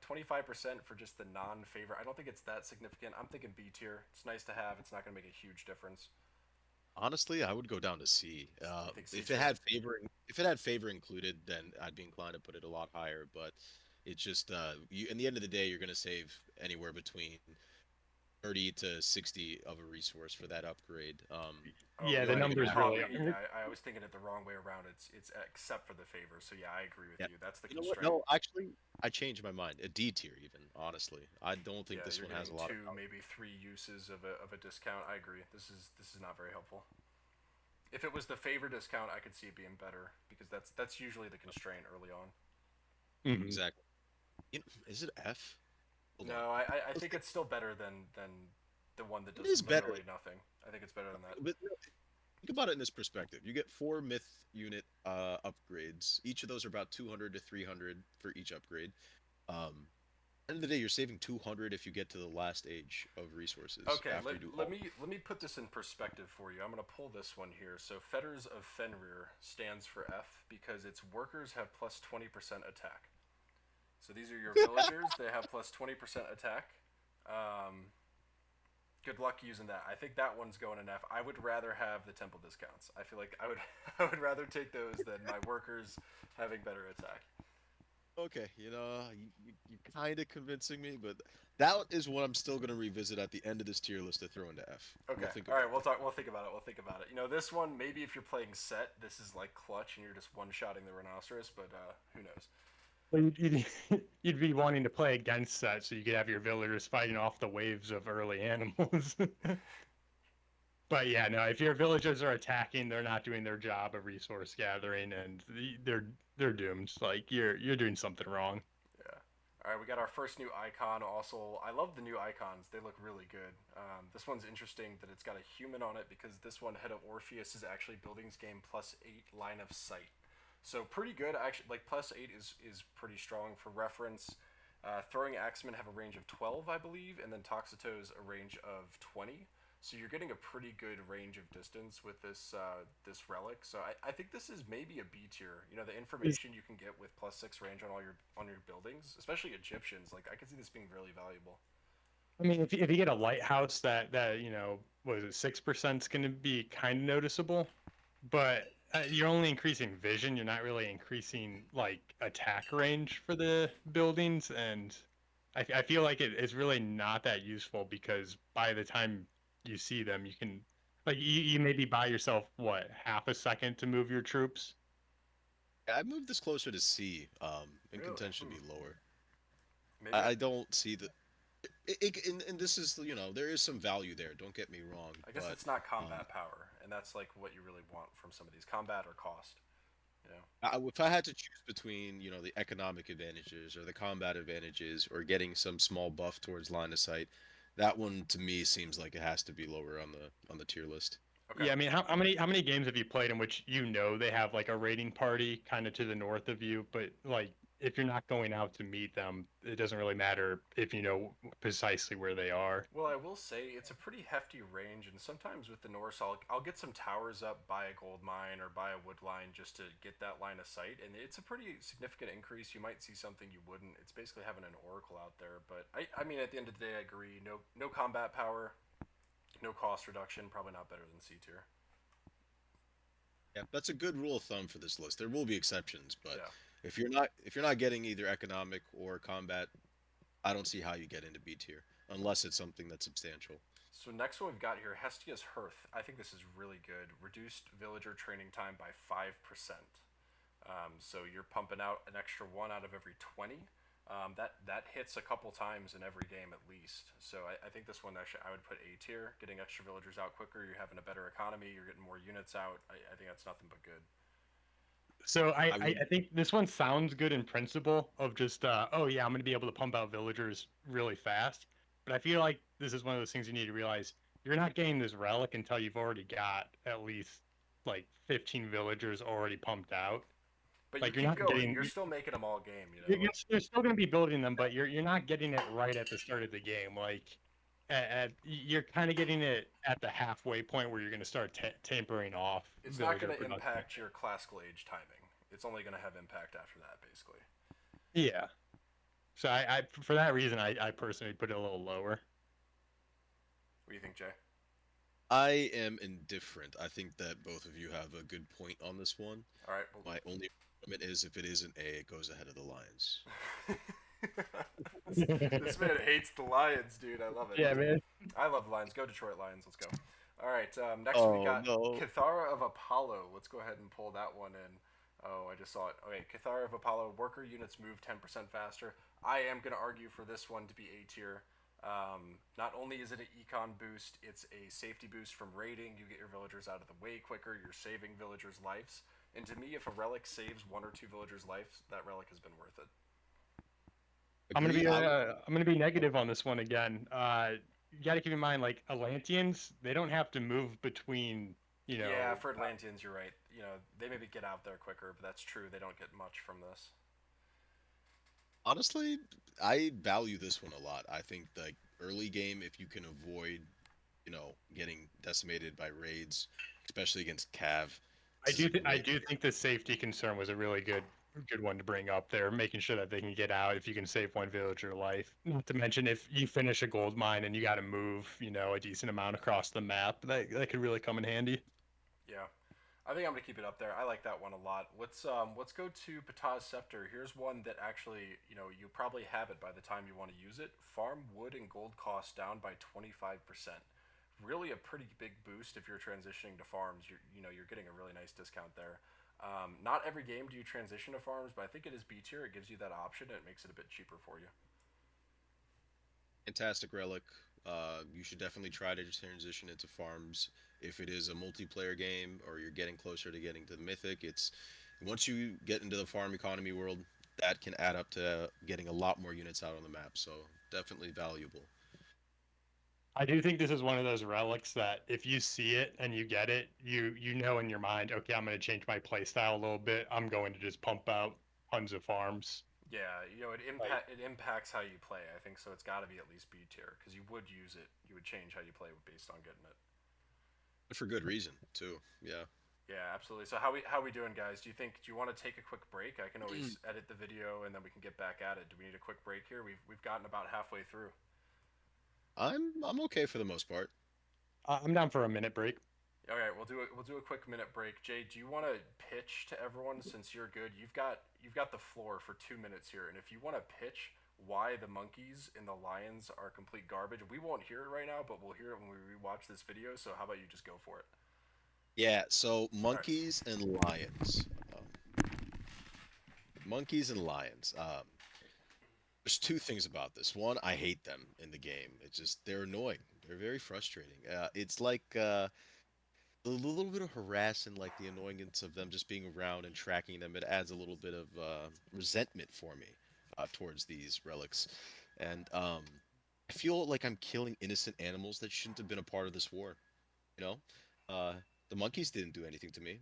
A: 25% for just the non-favor. I don't think it's that significant. I'm thinking B tier. It's nice to have. It's not going to make a huge difference.
B: Honestly, I would go down to C.
A: You think C
B: If it
A: tier?
B: had if it had favor included, then I'd be inclined to put it a lot higher. But it's just, in the end of the day, you're gonna save anywhere between 30 to 60 of a resource for that upgrade.
A: Oh
C: Yeah,
B: The
C: the
B: only thing I
C: numbers
B: have,
C: really.
A: probably. Yeah, I was thinking it the wrong way around. It's except for the favor. So yeah, I agree with
B: yeah.
A: you. That's the
B: You know what?
A: constraint.
B: No, actually, I changed my mind. A D tier, even honestly. I don't think
A: Yeah,
B: this
A: you're
B: one has
A: getting
B: a lot of
A: two,
B: power.
A: maybe three uses of a discount. I agree. This is not very helpful. If it was the favor discount, I could see it being better because that's usually the constraint early on.
C: Mhm.
B: Exactly. Is it F? Hold on.
A: No, I
B: Let's
A: think
B: think-
A: it's still better than the one that
B: It
A: does
B: is better,
A: literally nothing. I think it's better than that.
B: but think about it in this perspective. You get 4 myth unit upgrades. Each of those are about 200 to 300 for each upgrade. End of the day, you're saving 200 if you get to the last age of resources
A: Okay,
B: after
A: let,
B: you do
A: let
B: all.
A: me let me put this in perspective for you. I'm gonna pull this one here. So Fetters of Fenrir stands for F because its workers have plus 20% attack. So these are your villagers. They have plus 20% attack. Um, Good luck using that. I think that one's going in F. I would rather have the temple discounts. I feel like I would I would rather take those than my workers having better attack.
B: Okay, you kind of convincing me, but that is what I'm still gonna revisit at the end of this tier list to throw into F.
A: Okay.
B: We'll think
A: All right.
B: about
A: We'll talk. We'll think about it. We'll think about it. This one, maybe if you're playing set, this is like clutch, and you're just one-shotting the rhinoceros. But who knows?
C: Well, you'd be wanting to play against that so you could have your villagers fighting off the waves of early animals. But yeah, no, if your villagers are attacking, they're not doing their job of resource gathering, and they're doomed. Like you're doing something wrong.
A: Yeah. All right. We got our first new icon. Also, I love the new icons. They look really good. This one's interesting that it's got a human on it because this one, Head of Orpheus, is actually buildings game +8 line of sight. So pretty good actually. Like +8 is pretty strong for reference. Throwing axemen have a range of 12, I believe, and then Toxotos a range of 20. So you're getting a pretty good range of distance with this relic. So I think this is maybe a B tier. You know, the information you can get with +6 range on your buildings, especially Egyptians. Like I could see this being really valuable.
C: I mean, if you get a lighthouse that was it 6% is going to be kind of noticeable, but you're only increasing vision. You're not really increasing like attack range for the buildings, and I feel like it's really not that useful because by the time you see them, you can like you maybe buy yourself what half a second to move your troops.
B: I moved this closer to C, in
A: Really?
B: contention to be lower.
A: Maybe I,
B: I don't see the. And this is, there is some value there. Don't get me wrong,
A: I guess
B: but
A: it's not
B: um,
A: combat power, and that's like what you really want from some of these combat or cost. You know.
B: if I had to choose between, the economic advantages or the combat advantages or getting some small buff towards line of sight, that one to me seems like it has to be lower on the tier list.
A: Okay.
C: Yeah, I mean, how many games have you played in which they have like a raiding party kind of to the north of you, but like if you're not going out to meet them, it doesn't really matter if you know precisely where they are.
A: Well, I will say it's a pretty hefty range, and sometimes with the Norse, I'll get some towers up by a gold mine or by a wood line just to get that line of sight, and it's a pretty significant increase. You might see something you wouldn't. It's basically having an oracle out there, but I mean, at the end of the day, I agree. No combat power, no cost reduction. Probably not better than C tier.
B: Yeah, that's a good rule of thumb for this list. There will be exceptions, but
A: Yeah.
B: if you're not getting either economic or combat, I don't see how you get into B tier unless it's something that's substantial.
A: So next one we've got here, Hestia's Hearth. I think this is really good. Reduced villager training time by 5%. So you're pumping out an extra one out of every 20. That hits a couple times in every game at least. So I think this one actually I would put A tier. Getting extra villagers out quicker, you're having a better economy, you're getting more units out. I think that's nothing but good.
C: So I,
B: I
C: I,
B: would
C: I think this one sounds good in principle of just oh yeah, I'm gonna be able to pump out villagers really fast. But I feel like this is one of those things you need to realize you're not getting this relic until you've already got at least like 15 villagers already pumped out.
A: But you
C: Like you're
A: keep
C: not
A: going.
C: getting
A: You're still making them all game. You know.
C: you're, you're still going to be building them, but you're not getting it right at the start of the game. Like you're kind of getting it at the halfway point where you're going to start tampering off
A: It's not
C: villager
A: going to
C: production.
A: impact your classical age timing. It's only going to have impact after that, basically.
C: Yeah. So I for that reason, I personally put it a little lower.
A: What do you think, Jay?
B: I am indifferent. I think that both of you have a good point on this one.
A: All right. Well,
B: My only comment is if it is an A, it goes ahead of the Lions.
A: this man hates the Lions, dude. I love it.
C: Yeah, man.
A: I love Lions. Go Detroit Lions. Let's go. All right. Next we
B: Oh
A: got
B: no.
A: Cathara of Apollo. Let's go ahead and pull that one in. Oh, I just saw it. Okay, Cathara of Apollo. Worker units move 10% faster. I am going to argue for this one to be A tier. Not only is it an econ boost, it's a safety boost from raiding. You get your villagers out of the way quicker. You're saving villagers' lives. And to me, if a relic saves one or two villagers' lives, that relic has been worth it.
B: Agree.
C: I'm gonna be negative on this one again. You got to keep in mind, like Atlanteans, they don't have to move between, you
A: Yeah,
C: know.
A: for Atlanteans, you're right. You know, they maybe get out there quicker, but that's true. They don't get much from this.
B: Honestly, I value this one a lot. I think like early game, if you can avoid, getting decimated by raids, especially against Cav, this is a
C: I
B: great.
C: do think the safety concern was a really good one to bring up there, making sure that they can get out if you can save one villager life. Not to mention if you finish a gold mine and you got to move, a decent amount across the map, that could really come in handy.
A: Yeah, I think I'm gonna keep it up there. I like that one a lot. Let's go to Ptah's Scepter. Here's one that actually you probably have it by the time you want to use it. Farm wood and gold costs down by 25%. Really a pretty big boost if you're transitioning to farms. You're getting a really nice discount there. Not every game do you transition to farms, but I think it is B tier. It gives you that option and it makes it a bit cheaper for you.
B: Fantastic relic. You should definitely try to transition into farms if it is a multiplayer game or you're getting closer to getting to the mythic. It's once you get into the farm economy world, that can add up to getting a lot more units out on the map. So definitely valuable.
C: I do think this is one of those relics that if you see it and you get it, you know in your mind, okay, I'm going to change my playstyle a little bit. I'm going to just pump out tons of farms.
A: Yeah, you know,
C: Like,
A: it impacts how you play. I think so. It's got to be at least B tier because you would use it. You would change how you play based on getting it.
B: For good reason too. Yeah.
A: Yeah, absolutely. So how we doing, guys? Do you want to take a quick break? I can always edit the video and then we can get back at it. Do we need a quick break here? We've gotten about halfway through.
B: I'm okay for the most part.
C: I'm down for a minute break.
A: All right, we'll do a quick minute break. Jay, do you want to pitch to everyone since you're good? You've got the floor for 2 minutes here, and if you want to pitch why the monkeys and the lions are complete garbage, we won't hear it right now, but we'll hear it when we rewatch this video. So how about you just go for it?
B: Yeah. So
A: All right.
B: monkeys and lions. Monkeys and lions. There's two things about this. One, I hate them in the game. It's just they're annoying. They're very frustrating. It's like a little bit of harass and like the annoyance of them just being around and tracking them. It adds a little bit of resentment for me towards these relics, and I feel like I'm killing innocent animals that shouldn't have been a part of this war. You know, uh, the monkeys didn't do anything to me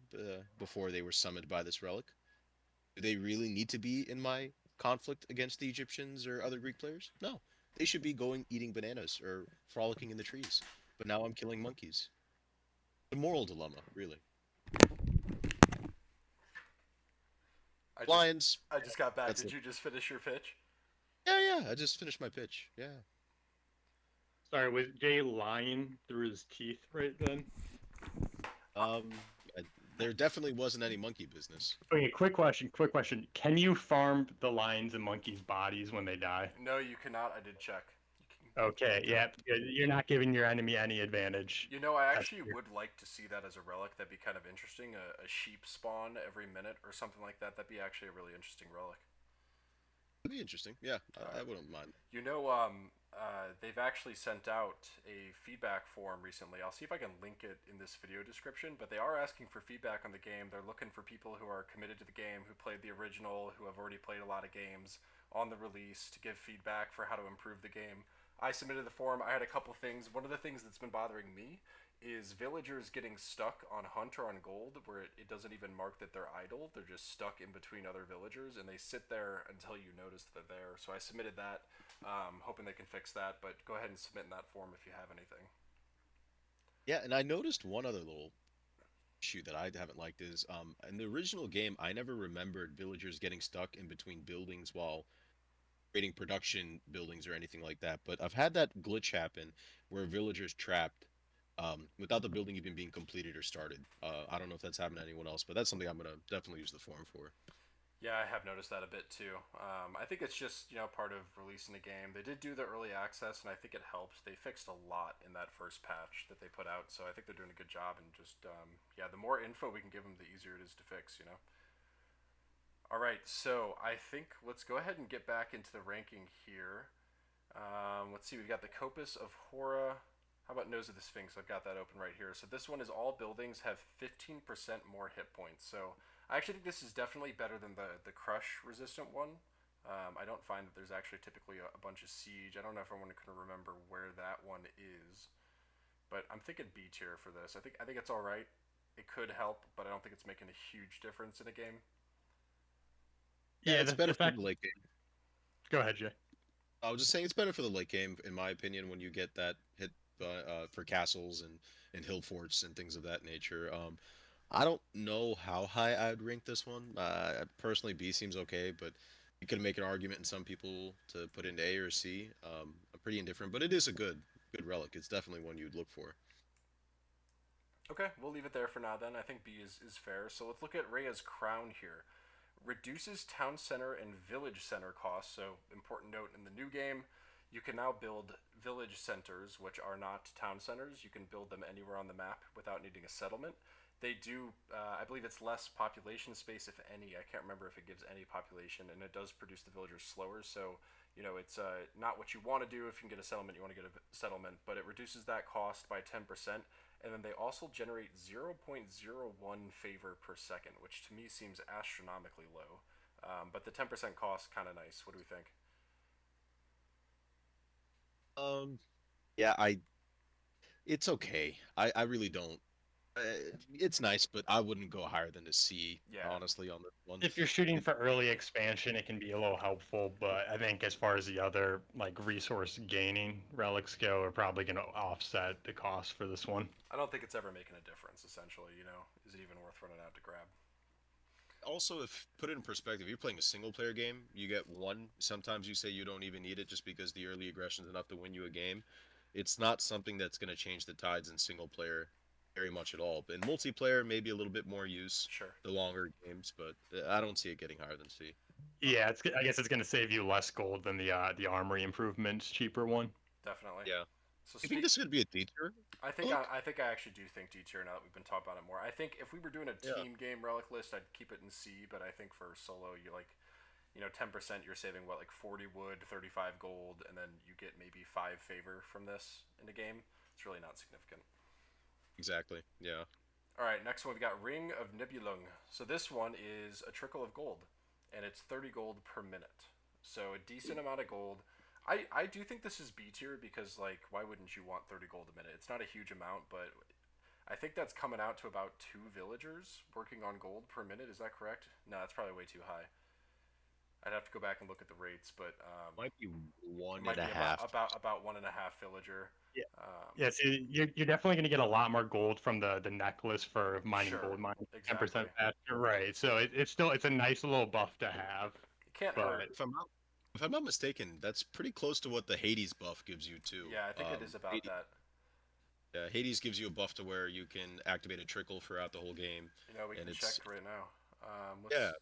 B: before they were summoned by this relic. Do they really need to be in my conflict against the Egyptians or other Greek players? No. They should be going eating bananas or frolicking in the trees. But now I'm killing monkeys. The moral dilemma, really.
A: I just
B: Lions,
A: I just got back.
B: that's
A: Did
B: the.
A: you just finish your pitch?
B: Yeah, yeah, I just finished my pitch. Yeah.
C: Sorry, was Jay lying through his teeth right then?
B: Um, I, there definitely wasn't any monkey business.
C: Okay, quick question. Quick question. Can you farm the lions and monkeys' bodies when they die?
A: No, you cannot. I did check.
C: Okay,
A: You
C: yeah,
A: cannot.
C: you're not giving your enemy any advantage.
A: You know, I
C: That's
A: actually
C: weird.
A: would like to see that as a relic. That'd be kind of interesting. A sheep spawn every minute or something like that. That'd be actually a really interesting relic.
B: It'd be interesting. Yeah,
A: All
B: I
A: right.
B: wouldn't mind.
A: You know, they've actually sent out a feedback form recently. I'll see if I can link it in this video description, but they are asking for feedback on the game. They're looking for people who are committed to the game, who played the original, who have already played a lot of games on the release to give feedback for how to improve the game. I submitted the form. I had a couple things. One of the things that's been bothering me is villagers getting stuck on hunt or on gold where it doesn't even mark that they're idle. They're just stuck in between other villagers and they sit there until you notice they're there. So I submitted that, hoping they can fix that. But go ahead and submit in that form if you have anything.
B: Yeah, and I noticed one other little issue that I haven't liked is in the original game, I never remembered villagers getting stuck in between buildings while creating production buildings or anything like that. But I've had that glitch happen where villagers trapped without the building even being completed or started. I don't know if that's happened to anyone else, but that's something I'm gonna definitely use the forum for.
A: Yeah, I have noticed that a bit too. I think it's just part of releasing a game. They did do the early access, and I think it helped. They fixed a lot in that first patch that they put out, so I think they're doing a good job. And just yeah, the more info we can give them, the easier it is to fix. You know. All right, so I think let's go ahead and get back into the ranking here. Let's see, we've got the Copus of Hora. How about Nose of the Sphinx? I've got that open right here. So this one is all buildings have 15% more hit points. So I actually think this is definitely better than the Crush resistant one. I don't find that there's actually typically a bunch of Siege. I don't know if everyone can remember where that one is, but I'm thinking B tier for this. I think it's all right. It could help, but I don't think it's making a huge difference in a game.
B: Yeah,
C: Yeah,
B: it's
C: the
B: better for
C: fact.
B: the late game.
C: Go ahead, Jay.
B: I was just saying it's better for the late game, in my opinion, when you get that hit for castles and hill forts and things of that nature. I don't know how high I'd rank this one. Personally, B seems okay, but you could make an argument in some people to put into A or C. I'm pretty indifferent, but it is a good relic. It's definitely one you'd look for.
A: Okay, we'll leave it there for now then. I think B is fair. So let's look at Rhea's Crown here. Reduces town center and village center costs. So, important note in the new game, you can now build village centers, which are not town centers. You can build them anywhere on the map without needing a settlement. They do, I believe it's less population space, if any. I can't remember if it gives any population, and it does produce the villagers slower. So, it's not what you want to do. If you can get a settlement, you want to get a settlement, but it reduces that cost by 10%. And then they also generate 0.01 favor per second, which to me seems astronomically low. But the 10% cost, kind of nice. What do we think?
B: Um, yeah, it's okay. I really don't. It's nice, but I wouldn't go higher than a C,
A: Yeah.
B: honestly, on this one.
C: If you're shooting for early expansion, it can be a little helpful, but I think as far as the other like resource gaining relics go, are probably going to offset the cost for this one.
A: I don't think it's ever making a difference. Essentially, is it even worth running out to grab?
B: Also, if put it in perspective, you're playing a single player game, you get one. Sometimes you say you don't even need it just because the early aggression is enough to win you a game. It's not something that's going to change the tides in single player very much at all. But in multiplayer, maybe a little bit more use
A: Sure.
B: the longer games, but I don't see it getting higher than C.
C: Yeah, I guess it's going to save you less gold than the armory improvements cheaper one.
A: Definitely.
B: Yeah.
A: So
B: You think this is going to be a D tier? Relic?
A: I think I actually do think D tier now that we've been talking about it more. I think if we were doing a
B: Yeah.
A: team game relic list, I'd keep it in C. But I think for solo, 10% you're saving what, like 40 wood, 35 gold, and then you get maybe 5 favor from this in the game. It's really not significant.
B: Exactly. Yeah.
A: All right, next one we got Ring of Nibelung. So this one is a trickle of gold, and it's 30 gold per minute. So a decent amount of gold. I do think this is B tier because, like, why wouldn't you want 30 gold a minute? It's not a huge amount, but I think that's coming out to about 2 villagers working on gold per minute. Is that correct? No, that's probably way too high. I'd have to go back and look at the rates, but
B: Might be
A: it
B: one
A: might
B: and a
A: be
B: half.
A: about 1.5 villager.
C: Yeah.
A: Um,
C: Yeah, so you're definitely going to get a lot more gold from the necklace for mining
A: sure,
C: gold mining
A: exactly.
C: 10% faster. Right. So it's a nice little buff to have.
A: It can't
C: But
A: hurt.
B: If I'm not mistaken, that's pretty close to what the Hades buff gives you too.
A: Yeah, I think it is about that.
B: Yeah, Hades gives you a buff to where you can activate a trickle throughout the whole game,
A: We
B: and
A: can
B: it's
A: check right now.
B: yeah.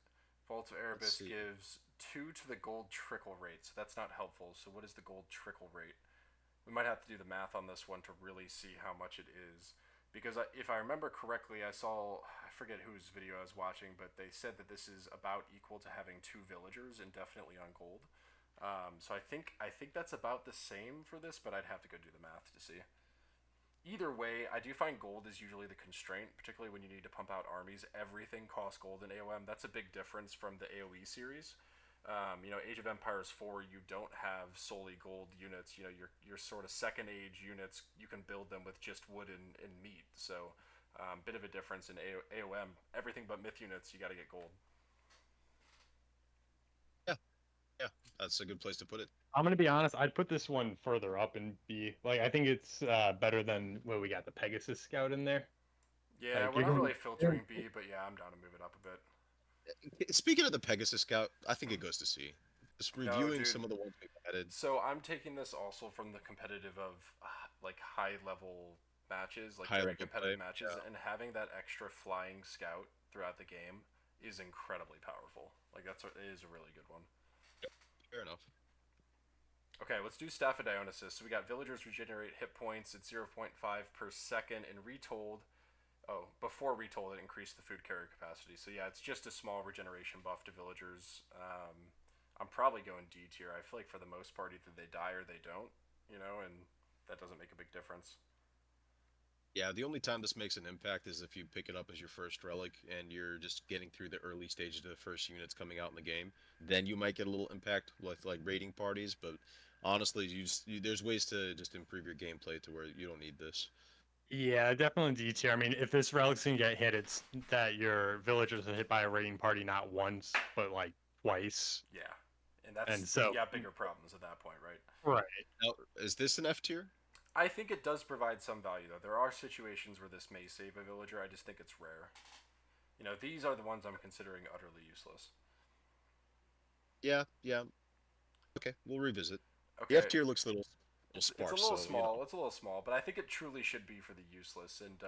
A: Vault of
B: Let's
A: Erebus
B: see.
A: gives 2 to the gold trickle rate, so that's not helpful. So what is the gold trickle rate? We might have to do the math on this one to really see how much it is. Because if I remember correctly, I forget whose video I was watching, but they said that this is about equal to having 2 villagers indefinitely on gold. So I think that's about the same for this, but I'd have to go do the math to see. Either way, I do find gold is usually the constraint, particularly when you need to pump out armies. Everything costs gold in AOM. That's a big difference from the AOE series. Age of Empires 4, you don't have solely gold units. Your sort of second age units, you can build them with just wood and meat. So, bit of a difference in AOM. Everything but myth units, you got to get gold.
B: Yeah, yeah, that's a good place to put it.
C: I'm going to be honest, I'd put this one further up and be like, I think it's better than what we got the Pegasus Scout in there.
A: Yeah,
C: Like
A: we're
C: you're
A: not
C: going
A: really
C: to.
A: filtering B, but yeah, I'm down to move it up a bit.
B: Speaking of the Pegasus Scout, I think it goes to C. Just
A: No,
B: reviewing
A: dude.
B: some of the ones we've added.
A: So I'm taking this also from the competitive of like high level matches, like
B: High
A: very
B: level play.
A: competitive matches,
B: Yeah.
A: and having that extra flying scout throughout the game is incredibly powerful. Like it is a really good one.
B: Yep. Fair enough.
A: Okay, let's do Staff of Dionysus. So we got villagers regenerate hit points at 0.5 per second, and Retold. Oh, before Retold, it increased the food carrier capacity. So yeah, it's just a small regeneration buff to villagers. I'm probably going D tier. I feel like for the most part, either they die or they don't, and that doesn't make a big difference.
B: Yeah, the only time this makes an impact is if you pick it up as your first relic and you're just getting through the early stages of the first units coming out in the game. Then you might get a little impact with like raiding parties, but honestly, there's ways to just improve your gameplay to where you don't need this.
C: Yeah, definitely D tier. I mean, if this relic's gonna get hit, it's that your villagers are hit by a raiding party not once, but like twice.
A: Yeah, and
C: And
A: you
C: so,
A: got bigger problems at that point, right?
C: right.
B: Now, is this an F tier?
A: I think it does provide some value though. There are situations where this may save a villager. I just think it's rare. These are the ones I'm considering utterly useless.
B: Yeah, yeah. Okay, we'll revisit. The F
A: Okay,
B: tier looks a little
A: it's a
B: sparse,
A: little
B: so you know.
A: small. It's a little small, but I think it truly should be for the useless. And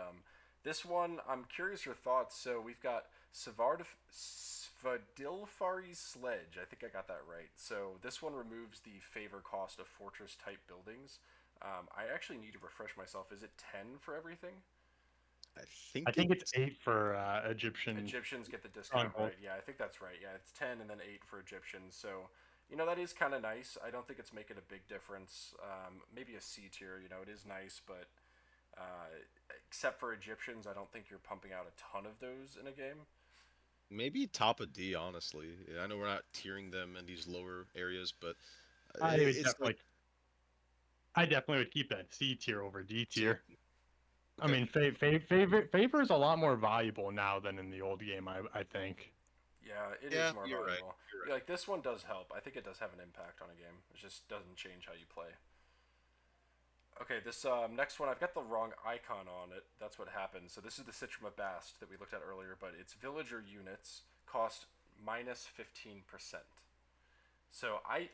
A: this one, I'm curious your thoughts. So we've got Svadilfari's Sledge. I think I got that right. So this one removes the favor cost of fortress type buildings. I actually need to refresh myself. Is it 10 for everything?
B: I
C: I
B: think
C: think it's
B: it's
C: 8 for Egyptian
A: Egyptians get the
C: on
A: discount,
C: gold.
A: right? Yeah, I think that's right. Yeah, it's 10 and then 8 for Egyptians. So, that is kind of nice. I don't think it's making a big difference. Maybe a C tier, it is nice, but uh, except for Egyptians, I don't think you're pumping out a ton of those in a game.
B: maybe top of D, honestly. I know we're not tiering them in these lower areas, but
C: I would
B: it's like
C: definitely, I definitely would keep that C tier over D
B: C.
C: tier. I mean, favor is a lot more valuable now than in the old game. I think.
A: Yeah, it is
B: Yeah,
A: more
B: you're right.
A: valuable.
B: You're
A: Yeah, like this one does help. I think it does have an impact on a game. It just doesn't change how you play. Okay, this next one, I've got the wrong icon on it. That's what happened. So this is the Citrum of Bast that we looked at earlier, but its villager units cost minus 15%. So I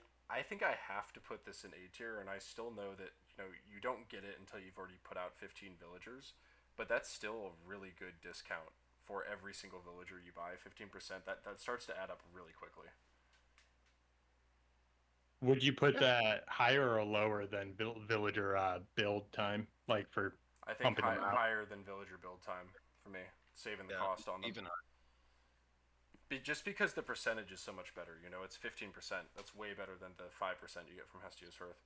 A: think I have to put this in A tier, and I still know that you don't get it until you've already put out 15 villagers, but that's still a really good discount for every single villager you buy. 15%, that starts to add up really quickly.
C: Would you put
B: right.
C: that higher or lower than villager build time, like for
A: I think
C: pumping them out?
A: higher than villager build time for me, saving the
B: Yeah,
A: cost on them.
B: even
A: Just because the percentage is so much better, it's 15%. That's way better than the 5% you get from Hestia's Hearth.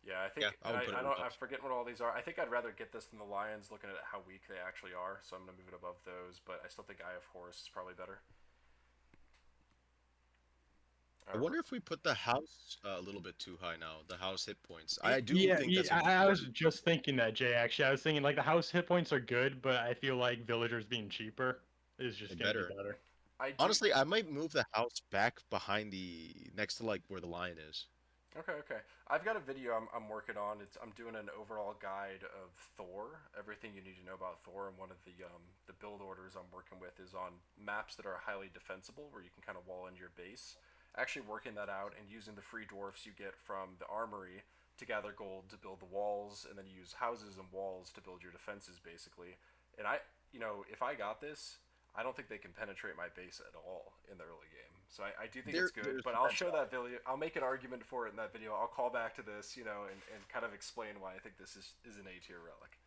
A: Yeah, I think
B: yeah, I would put it
A: I
B: above.
A: forget what all these are. I think I'd rather get this than the Lions, looking at how weak they actually are. So I'm gonna move it above those, but I still think Eye of Horus is probably better.
B: I wonder if we put the house a little bit too high now. The house hit points. I do
C: Yeah,
B: think that's
C: yeah.
B: a
C: I was
B: very
C: just thinking that, Jay. Actually, I was thinking like the house hit points are good, but I feel like villagers being cheaper is just gonna be
B: better.
C: better.
A: I do.
B: Honestly, I might move the house back behind the next to like where the lion is.
A: Okay, okay. I've got a video I'm working on. I'm doing an overall guide of Thor, everything you need to know about Thor, and one of the build orders I'm working with is on maps that are highly defensible, where you can kind of wall in your base. Actually working that out and using the free dwarfs you get from the armory to gather gold to build the walls, and then you use houses and walls to build your defenses, basically. And if I got this, I don't think they can penetrate my base at all in the early game. So I do think it's good,
B: There's
A: but I'll show
B: potential.
A: that video. I'll make an argument for it in that video. I'll call back to this, and kind of explain why I think this is an A tier relic.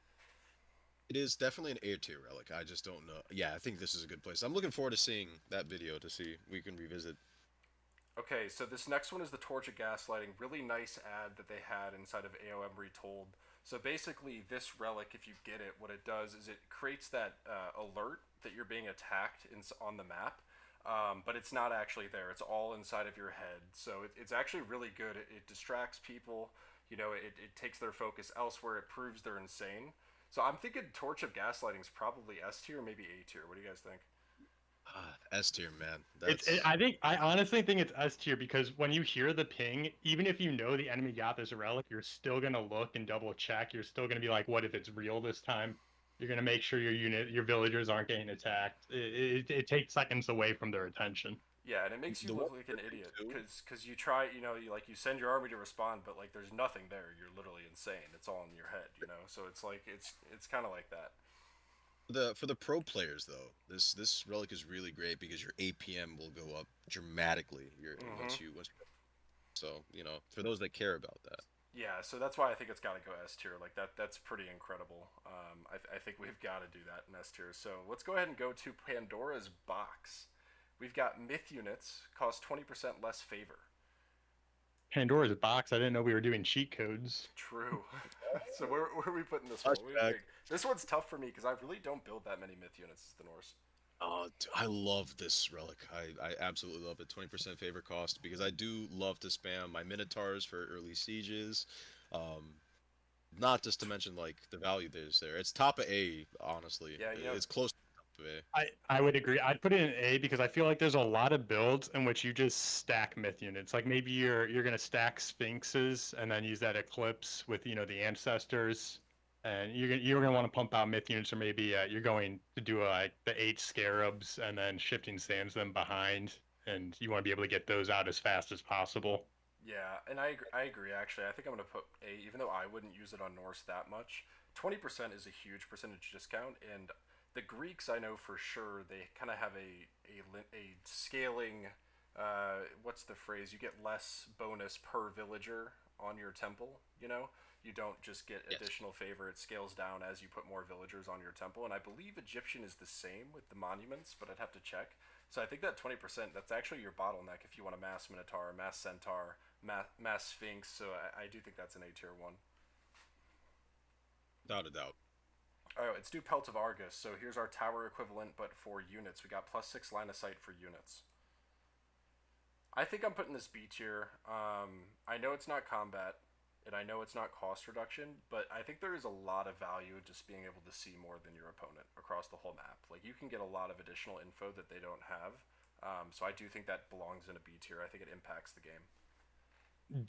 B: It is definitely an A tier relic. I just don't know. Yeah, I think this is a good place. I'm looking forward to seeing that video to see we can revisit.
A: Okay, so this next one is the Torch of Gaslighting. Really nice ad that they had inside of AOM Retold. So basically, this relic, if you get it, what it does is it creates that alert that you're being attacked on the map, but it's not actually there. It's all inside of your head. So it's actually really good. It distracts people. It takes their focus elsewhere. It proves they're insane. So I'm thinking Torch of Gaslighting is probably S tier, maybe A tier. What do you guys think?
B: S tier, man.
C: It's. I honestly think it's S tier because when you hear the ping, even if you know the enemy got this relic, you're still gonna look and double check. You're still gonna be like, what if it's real this time? You're gonna make sure your villagers aren't getting attacked. It takes seconds away from their attention.
A: Yeah, and it makes you
B: the one
A: look like an idiot
B: too.
A: because you try, you send your army to respond, but like there's nothing there. You're literally insane. It's all in your head. So it's like it's kind of like that.
B: For the pro players though, this relic is really great because your APM will go up dramatically.
A: Hmm.
B: Once so for those that care about that.
A: Yeah, so that's why I think it's got to go S tier. Like that's pretty incredible. I think we've got to do that in S tier. So let's go ahead and go to Pandora's box. We've got myth units cost 20% less favor.
C: Pandora's box. I didn't know we were doing cheat codes.
A: True. So where are we putting this one? What do you
B: Flashback.
A: think? This one's tough for me because I really don't build that many myth units as the Norse.
B: Oh, I love this relic. I absolutely love it. 20% favor cost because I do love to spam my Minotaurs for early sieges. Um, Not just to mention like the value there's there. It's top of A, honestly.
A: Yeah,
B: It's close to top of A.
C: I would agree. I'd put it in A because I feel like there's a lot of builds in which you just stack myth units. Like maybe you're gonna stack Sphinxes and then use that Eclipse with the ancestors, and you're gonna want to pump out myth units, or maybe you're going to do like the 8 Scarabs and then shifting sands them behind, and you want to be able to get those out as fast as possible.
A: yeah, and I agree. Actually, I think I'm gonna put A, even though I wouldn't use it on Norse that much. 20% is a huge percentage discount, and the Greeks I know for sure they kind of have a scaling. What's the phrase? You get less bonus per villager on your temple. You don't just get
B: Yes.
A: additional favor. It scales down as you put more villagers on your temple, and I believe Egyptian is the same with the monuments, but I'd have to check. So I think that 20%, that's actually your bottleneck if you want a mass Minotaur, mass Centaur, mass Sphinx. So I do think that's an A tier one.
B: Without a doubt.
A: All right, let's do Pelt of Argus. So here's our tower equivalent, but for units. We got +6 line of sight for units. I think I'm putting this B tier. I know it's not combat, and I know it's not cost reduction, but I think there is a lot of value in just being able to see more than your opponent across the whole map. Like you can get a lot of additional info that they don't have. So I do think that belongs in a B tier. I think it impacts the game.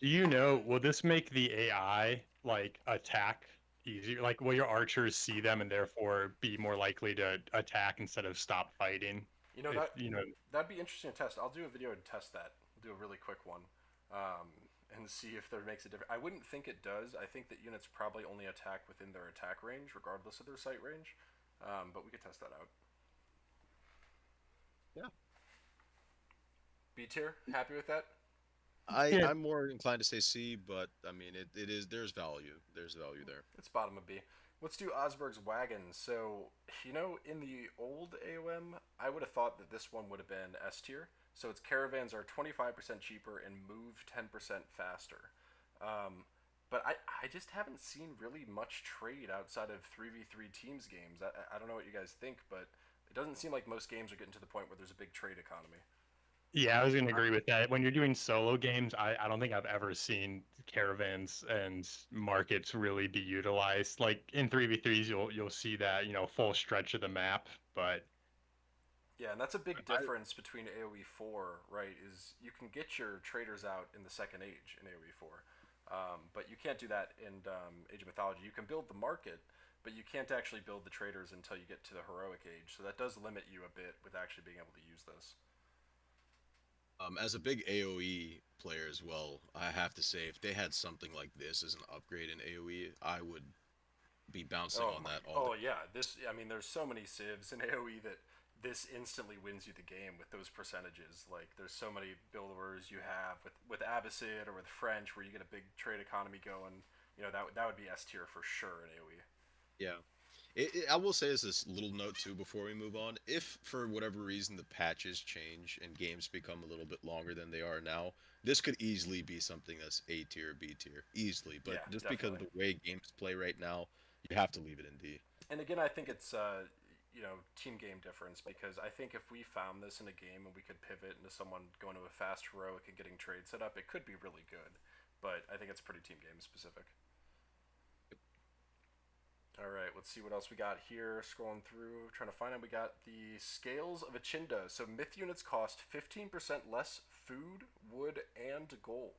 C: Do you know, will this make the AI like attack easier? Like, will your archers see them and therefore be more likely to attack instead of stop fighting?
A: You know
C: If
A: that
C: you know,
A: that'd be interesting to test. I'll do a video to test that. I'll do a really quick one, and see if there makes a difference. I wouldn't think it does. I think that units probably only attack within their attack range, regardless of their sight range. But we could test that out.
B: Yeah.
A: B tier, happy with that?
C: yeah,
B: I'm more inclined to say C, but I mean it is there's value. There's value there.
A: It's bottom of B. Let's do Osberg's wagon. So, in the old AOM, I would have thought that this one would have been S tier. So its caravans are 25% cheaper and move 10% faster. But I just haven't seen really much trade outside of 3v3 teams games. I don't know what you guys think, but it doesn't seem like most games are getting to the point where there's a big trade economy.
C: yeah, I was gonna agree with that. When you're doing solo games, I don't think I've ever seen caravans and markets really be utilized. Like in 3v3s, you'll see that, full stretch of the map, but
A: Yeah, and that's a big
B: I
A: difference between AoE 4, right? Is you can get your traders out in the second age in AoE 4, but you can't do that in Age of Mythology. You can build the market, but you can't actually build the traders until you get to the heroic age. So that does limit you a bit with actually being able to use this.
B: As a big AOE player as well, I have to say if they had something like this as an upgrade in AOE, I would be bouncing
A: Oh
B: on
A: my!
B: that all day.
A: Oh yeah, this. I mean, there's so many civs in AOE that this instantly wins you the game with those percentages. Like, there's so many builders you have with Abbasid or with French where you get a big trade economy going. That would be S tier for sure in AOE.
B: Yeah. I will say this little note too before we move on. If for whatever reason the patches change and games become a little bit longer than they are now, this could easily be something that's A tier, B tier, easily. But
A: Yeah,
B: just because of
A: definitely.
B: the way games play right now, you have to leave it in D.
A: And again, I think it's team game difference because I think if we found this in a game and we could pivot into someone going to a fast heroic and getting trade set up, it could be really good. But I think it's pretty team game specific. All right, let's see what else we got here. Scrolling through, trying to find it. We got the Scales of Achinda. So myth units cost 15% less food, wood, and gold.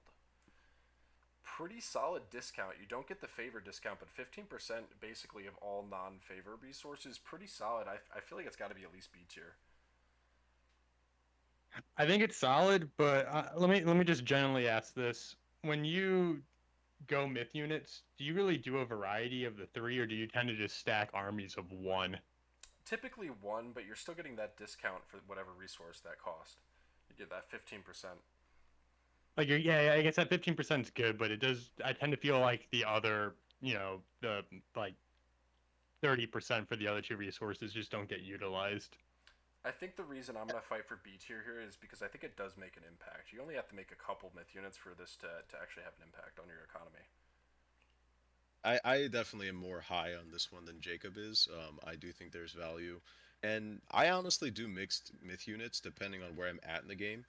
A: Pretty solid discount. You don't get the favor discount, but 15% basically of all non-favor resources. Pretty solid. I feel like it's got to be at least B tier.
C: I think it's solid. But let me just generally ask this: when you go myth units, do you really do a variety of the three, or do you tend to just stack armies of one?
A: Typically one, but you're still getting that discount for whatever resource that cost. You get that 15%.
C: Like, yeah, I guess that 15% is good, but it does. I tend to feel like the other, the like 30% for the other two resources just don't get utilized.
A: I think the reason I'm going to fight for B tier here is because I think it does make an impact. You only have to make a couple myth units for this to actually have an impact on your economy.
B: I definitely am more high on this one than Jacob is. I do think there's value, and I honestly do mixed myth units depending on where I'm at in the game.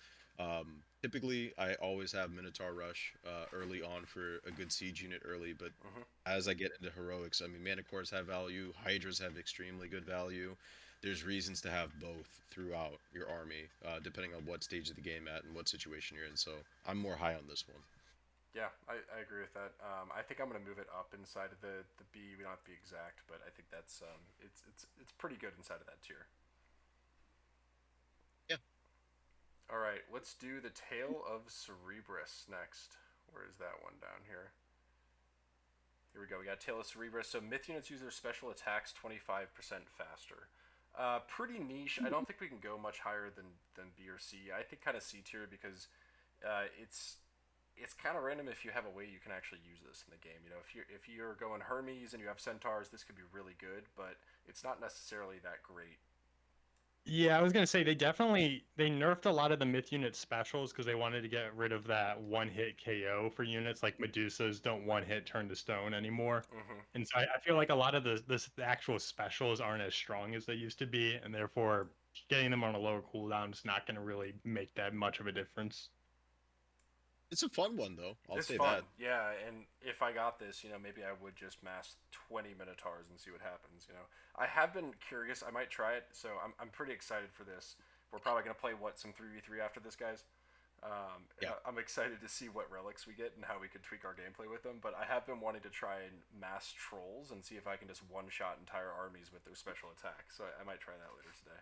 B: Typically, I always have Minotaur Rush early on for a good siege unit early, but
A: Hmm.
B: as I get into heroics, I mean, Manticores have value, Hydras have extremely good value. There's reasons to have both throughout your army, depending on what stage of the game at and what situation you're in. So I'm more high on this one.
A: Yeah, I agree with that. I think I'm going to move it up inside of the B. We don't have to be exact, but I think that's it's pretty good inside of that tier.
B: Yeah.
A: All right, let's do the Tale of Cerebrus next. Where is that one down here? Here we go. We got Tale of Cerebrus. So myth units use their special attacks 25% faster. Pretty niche. I don't think we can go much higher than B or C. I think kind of C tier because it's kind of random if you have a way you can actually use this in the game. If you're going Hermes and you have centaurs, this could be really good, but it's not necessarily that great.
C: Yeah, I was gonna say they nerfed a lot of the myth unit specials because they wanted to get rid of that one hit KO for units like Medusas don't one hit turn to stone anymore.
A: Hmm.
C: And so I feel like a lot of the actual specials aren't as strong as they used to be, and therefore getting them on a lower cooldown is not gonna really make that much of a difference.
B: It's a fun one though. I'll
A: It's
B: say
A: fun,
B: that.
A: yeah. And if I got this, maybe I would just mass 20 Minotaurs and see what happens. I have been curious. I might try it, so I'm pretty excited for this. We're probably gonna play some 3v3 after this, guys. And
B: Yeah.
A: I'm excited to see what relics we get and how we could tweak our gameplay with them. But I have been wanting to try and mass trolls and see if I can just one-shot entire armies with their special attack. So I might try that later today.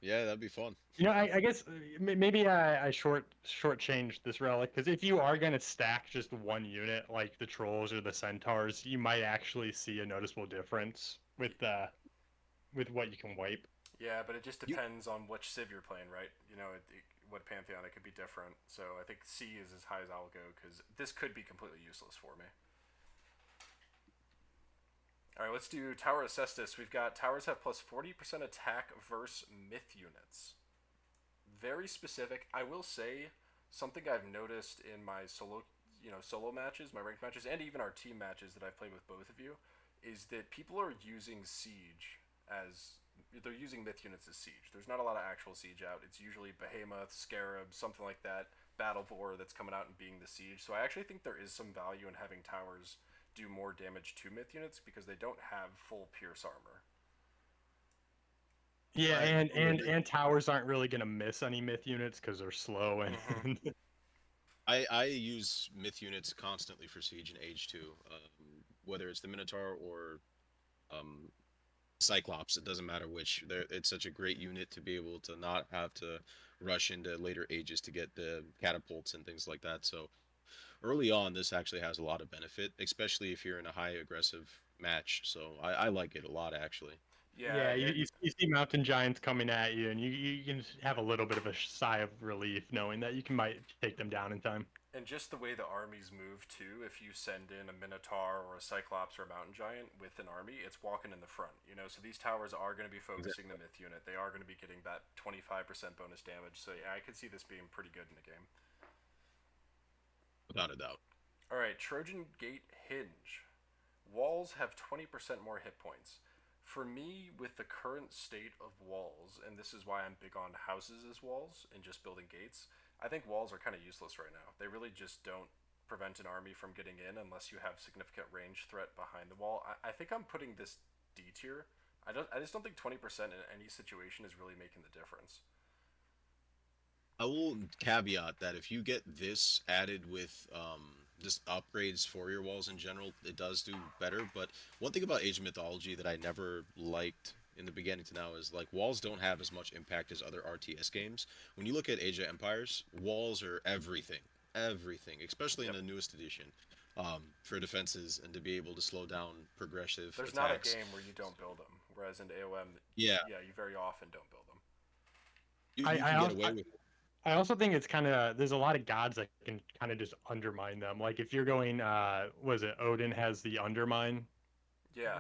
B: Yeah, that'd be fun.
C: I guess maybe I shortchanged this relic because if you are gonna stack just one unit like the trolls or the centaurs, you might actually see a noticeable difference with what you can wipe.
A: Yeah, but it just
B: You
A: depends on which civ you're playing, right? What pantheon it could be different. So I think C is as high as I'll go because this could be completely useless for me. All right, let's do Tower of Cestus. We've got towers have plus 40% attack versus myth units. Very specific. I will say something I've noticed in my solo matches, my ranked matches, and even our team matches that I've played with both of you, is that people are using siege as they're using myth units as siege. There's not a lot of actual siege out. It's usually behemoth, scarab, something like that, battle boar that's coming out and being the siege. So I actually think there is some value in having towers do more damage to myth units because they don't have full pierce armor.
C: Yeah,
B: I totally agree.
C: and towers aren't really gonna miss any myth units because they're slow and
A: Mm-hmm.
B: I use myth units constantly for Siege and Age 2, whether it's the Minotaur or um, Cyclops. It doesn't matter which. It's such a great unit to be able to not have to rush into later ages to get the catapults and things like that. So early on, this actually has a lot of benefit, especially if you're in a high aggressive match. So I like it a lot, actually.
A: Yeah,
C: yeah, you see mountain giants coming at you, and you can have a little bit of a sigh of relief knowing that you can might take them down in time.
A: and just the way the armies move too, if you send in a Minotaur or a Cyclops or a Mountain Giant with an army, it's walking in the front, So these towers are going to be focusing
B: Exactly.
A: the Myth unit. They are going to be getting that 25% bonus damage. So yeah, I could see this being pretty good in the game.
B: Without a doubt.
A: All right, Trojan Gate Hinge. Walls have 20% more hit points. For me, with the current state of walls, and this is why I'm big on houses as walls and just building gates, I think walls are kind of useless right now. They really just don't prevent an army from getting in unless you have significant range threat behind the wall. I think I'm putting this D tier. I just don't think 20% in any situation is really making the difference.
B: I will caveat that if you get this added with just upgrades for your walls in general, it does do better. But one thing about Age of Mythology that I never liked in the beginning to now is like walls don't have as much impact as other RTS games. When you look at Age of Empires, walls are everything, everything, especially in
A: Yep.
B: the newest edition, for defenses and to be able to slow down progressive
A: There's not a
B: attacks.
A: game where you don't build them, whereas in AOM,
B: Yeah,
A: yeah, you very often don't build them.
B: you
C: I
B: can get
C: also
B: away with it.
C: I also think it's kind of there's a lot of gods that can kind of just undermine them. Like if you're going, was it Odin has the undermine,
A: Yeah,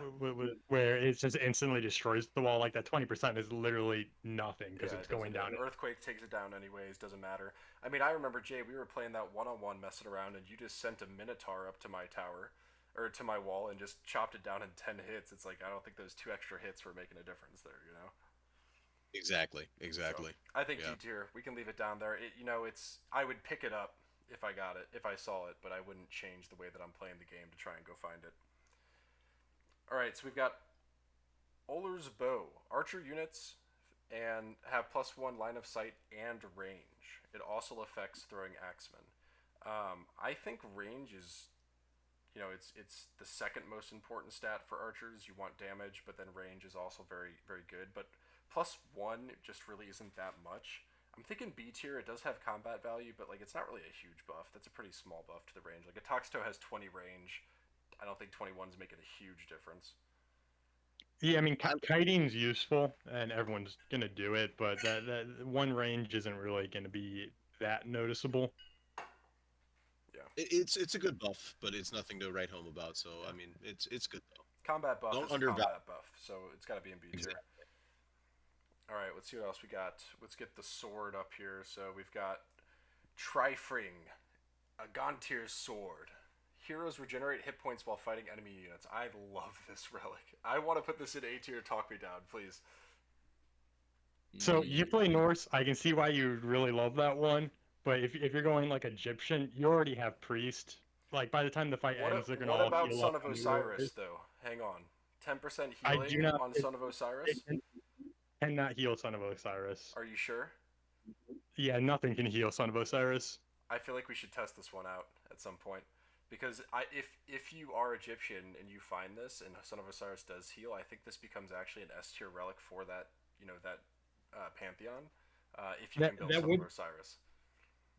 C: where it just instantly destroys the wall. Like that 20% is literally nothing because
A: yeah,
C: it's
A: it doesn't
C: going
A: do it.
C: down.
A: Earthquake takes it down anyways, doesn't matter. I mean, I remember, Jay, we were playing that one on one messing around, and you just sent a Minotaur up to my tower, or to my wall, and just chopped it down in 10 hits. It's like, I don't think those two extra hits were making a difference there.
B: Exactly,
A: So,
B: exactly.
A: I think D
B: Yeah.
A: tier, we can leave it down there. I would pick it up if I got it, if I saw it, but I wouldn't change the way that I'm playing the game to try and go find it. Alright, so we've got Oler's Bow. Archer units and have +1 line of sight and range. It also affects throwing axemen. I think range is, it's the second most important stat for archers. You want damage, but then range is also very very good. But +1 just really isn't that much. I'm thinking B tier. It does have combat value, but like it's not really a huge buff. That's a pretty small buff to the range. Like a Toxto has 20 range. I don't think 21's making a huge difference.
C: Yeah, I mean, kiting's useful and everyone's gonna do it, but that one range isn't really gonna be that noticeable.
A: Yeah,
B: It's a good buff, but it's nothing to write home about. So
A: yeah.
B: I mean, it's good though.
A: Combat buff
B: Don't
A: is a
B: undervalue.
A: combat buff, so it's got to be in B tier.
B: Exactly.
A: All right, let's see what else we got. Let's get the sword up here. So we've got Tryfing, Agantyr's sword. Heroes regenerate hit points while fighting enemy units. I love this relic. I want to put this in A tier. Talk me down, please.
C: So you
B: Mm,
C: play Norse, I can see why you really love that one. But if you're going like Egyptian, you already have priest. Like by the time the fight ends, they're gonna
A: What
C: all
A: about
C: heal up
A: Son of Osiris
C: anyways.
A: though? Hang on, 10%
C: I do
A: healing
C: not.
A: on Son of Osiris.
C: It cannot heal Son of Osiris.
A: Are you sure?
C: Yeah, nothing can heal Son of Osiris.
A: I feel like we should test this one out at some point, because if you are Egyptian and you find this and Son of Osiris does heal, I think this becomes actually an S tier relic for that that pantheon. If you
C: That
A: can build
C: that
A: Son of
C: would
A: Osiris.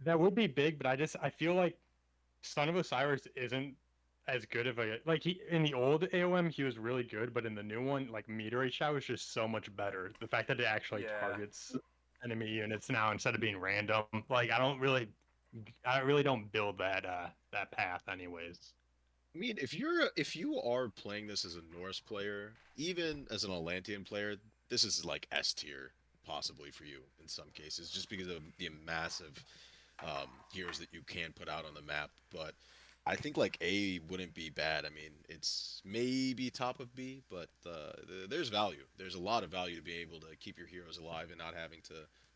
C: that would be big, but I feel like Son of Osiris isn't as good of a like he in the old AOM he was really good, but in the new one like meteorite shower is just so much better. The fact that it actually
A: Yeah,
C: targets enemy units now instead of being random, like I really don't build that path anyways.
B: I mean, if you are playing this as a Norse player, even as an Atlantean player, this is like S tier possibly for you in some cases, just because of the massive heroes that you can put out on the map. But I think like A wouldn't be bad. I mean, it's maybe top of B, but there's value. There's a lot of value to be able to keep your heroes alive and not having to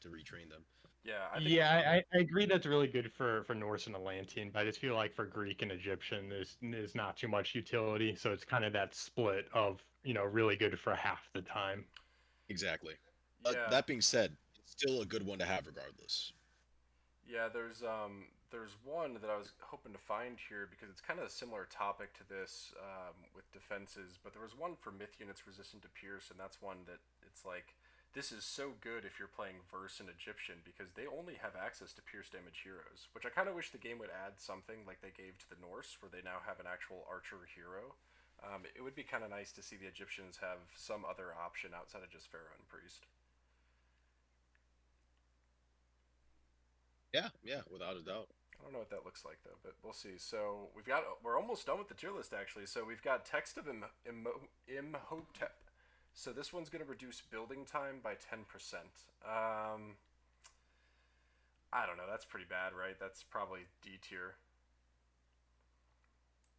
B: retrain them.
A: yeah. I think
C: Yeah, I agree that's really good for Norse and Atlantean, but I just feel like for Greek and Egyptian there's not too much utility, so it's kind of that split of, really good for half the time.
B: Exactly. But
A: yeah.
B: that being said, it's still a good one to have regardless.
A: Yeah, there's one that I was hoping to find here because it's kind of a similar topic to this with defenses, but there was one for myth units resistant to pierce, and that's one that it's like this is so good if you're playing Verse and Egyptian because they only have access to pierce damage heroes, which I kind of wish the game would add something like they gave to the Norse, where they now have an actual archer hero. It would be kind of nice to see the Egyptians have some other option outside of just Pharaoh and Priest.
B: Yeah, yeah, without a doubt.
A: I don't know what that looks like though, but we'll see. So we're almost done with the tier list actually. So we've got text of Imhotep. So this one's going to reduce building time by 10%. I don't know. That's pretty bad, right? That's probably D tier.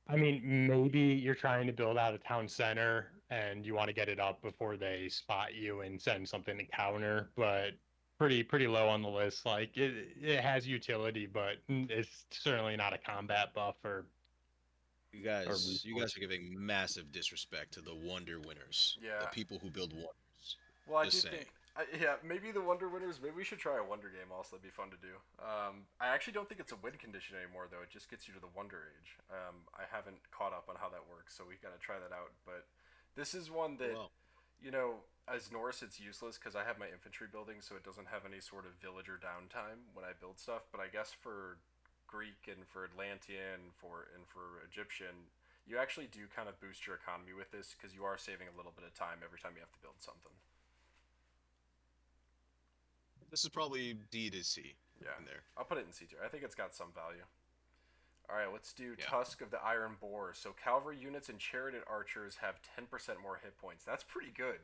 C: I mean, maybe you're trying to build out a town center and you want to get it up before they spot you and send something to counter, but pretty low on the list. Like it has utility, but it's certainly not a combat buff or
B: You
C: resource.
B: guys are giving massive disrespect to the Wonder Winners, the
A: Yeah.
B: people who build wonders.
A: Well, I do
B: Just saying.
A: think. Yeah, maybe the Wonder Winners. Maybe we should try a Wonder game also. That'd be fun to do. I actually don't think it's a win condition anymore, though. It just gets you to the Wonder Age. I haven't caught up on how that works, so we've got to try that out. But this is one that,
B: Well,
A: as Norse, it's useless because I have my infantry building, so it doesn't have any sort of villager downtime when I build stuff. But I guess for Greek and for Atlantean and for Egyptian, you actually do kind of boost your economy with this because you are saving a little bit of time every time you have to build something.
B: this is probably D to C
A: Yeah,
B: in there.
A: I'll put it in C tier. I think it's got some value. All right, let's do
B: Yeah.
A: Tusk of the Iron Boar. So cavalry units and charioted archers have 10% more hit points. That's pretty good.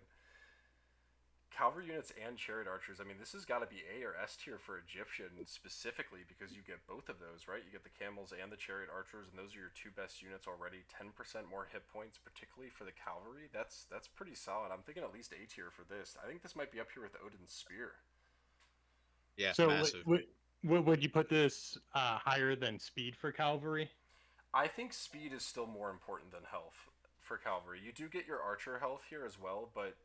A: Cavalry units and chariot archers. I mean, this has got to be A or S tier for Egyptian specifically because you get both of those, right? You get the camels and the chariot archers, and those are your two best units already. 10% more hit points, particularly for the cavalry. That's pretty solid. I'm thinking at least A tier for this. I think this might be up here with Odin's spear.
B: Yeah,
C: So
B: massive.
C: would you put this higher than speed for cavalry?
A: I think speed is still more important than health for cavalry. You do get your archer health here as well, but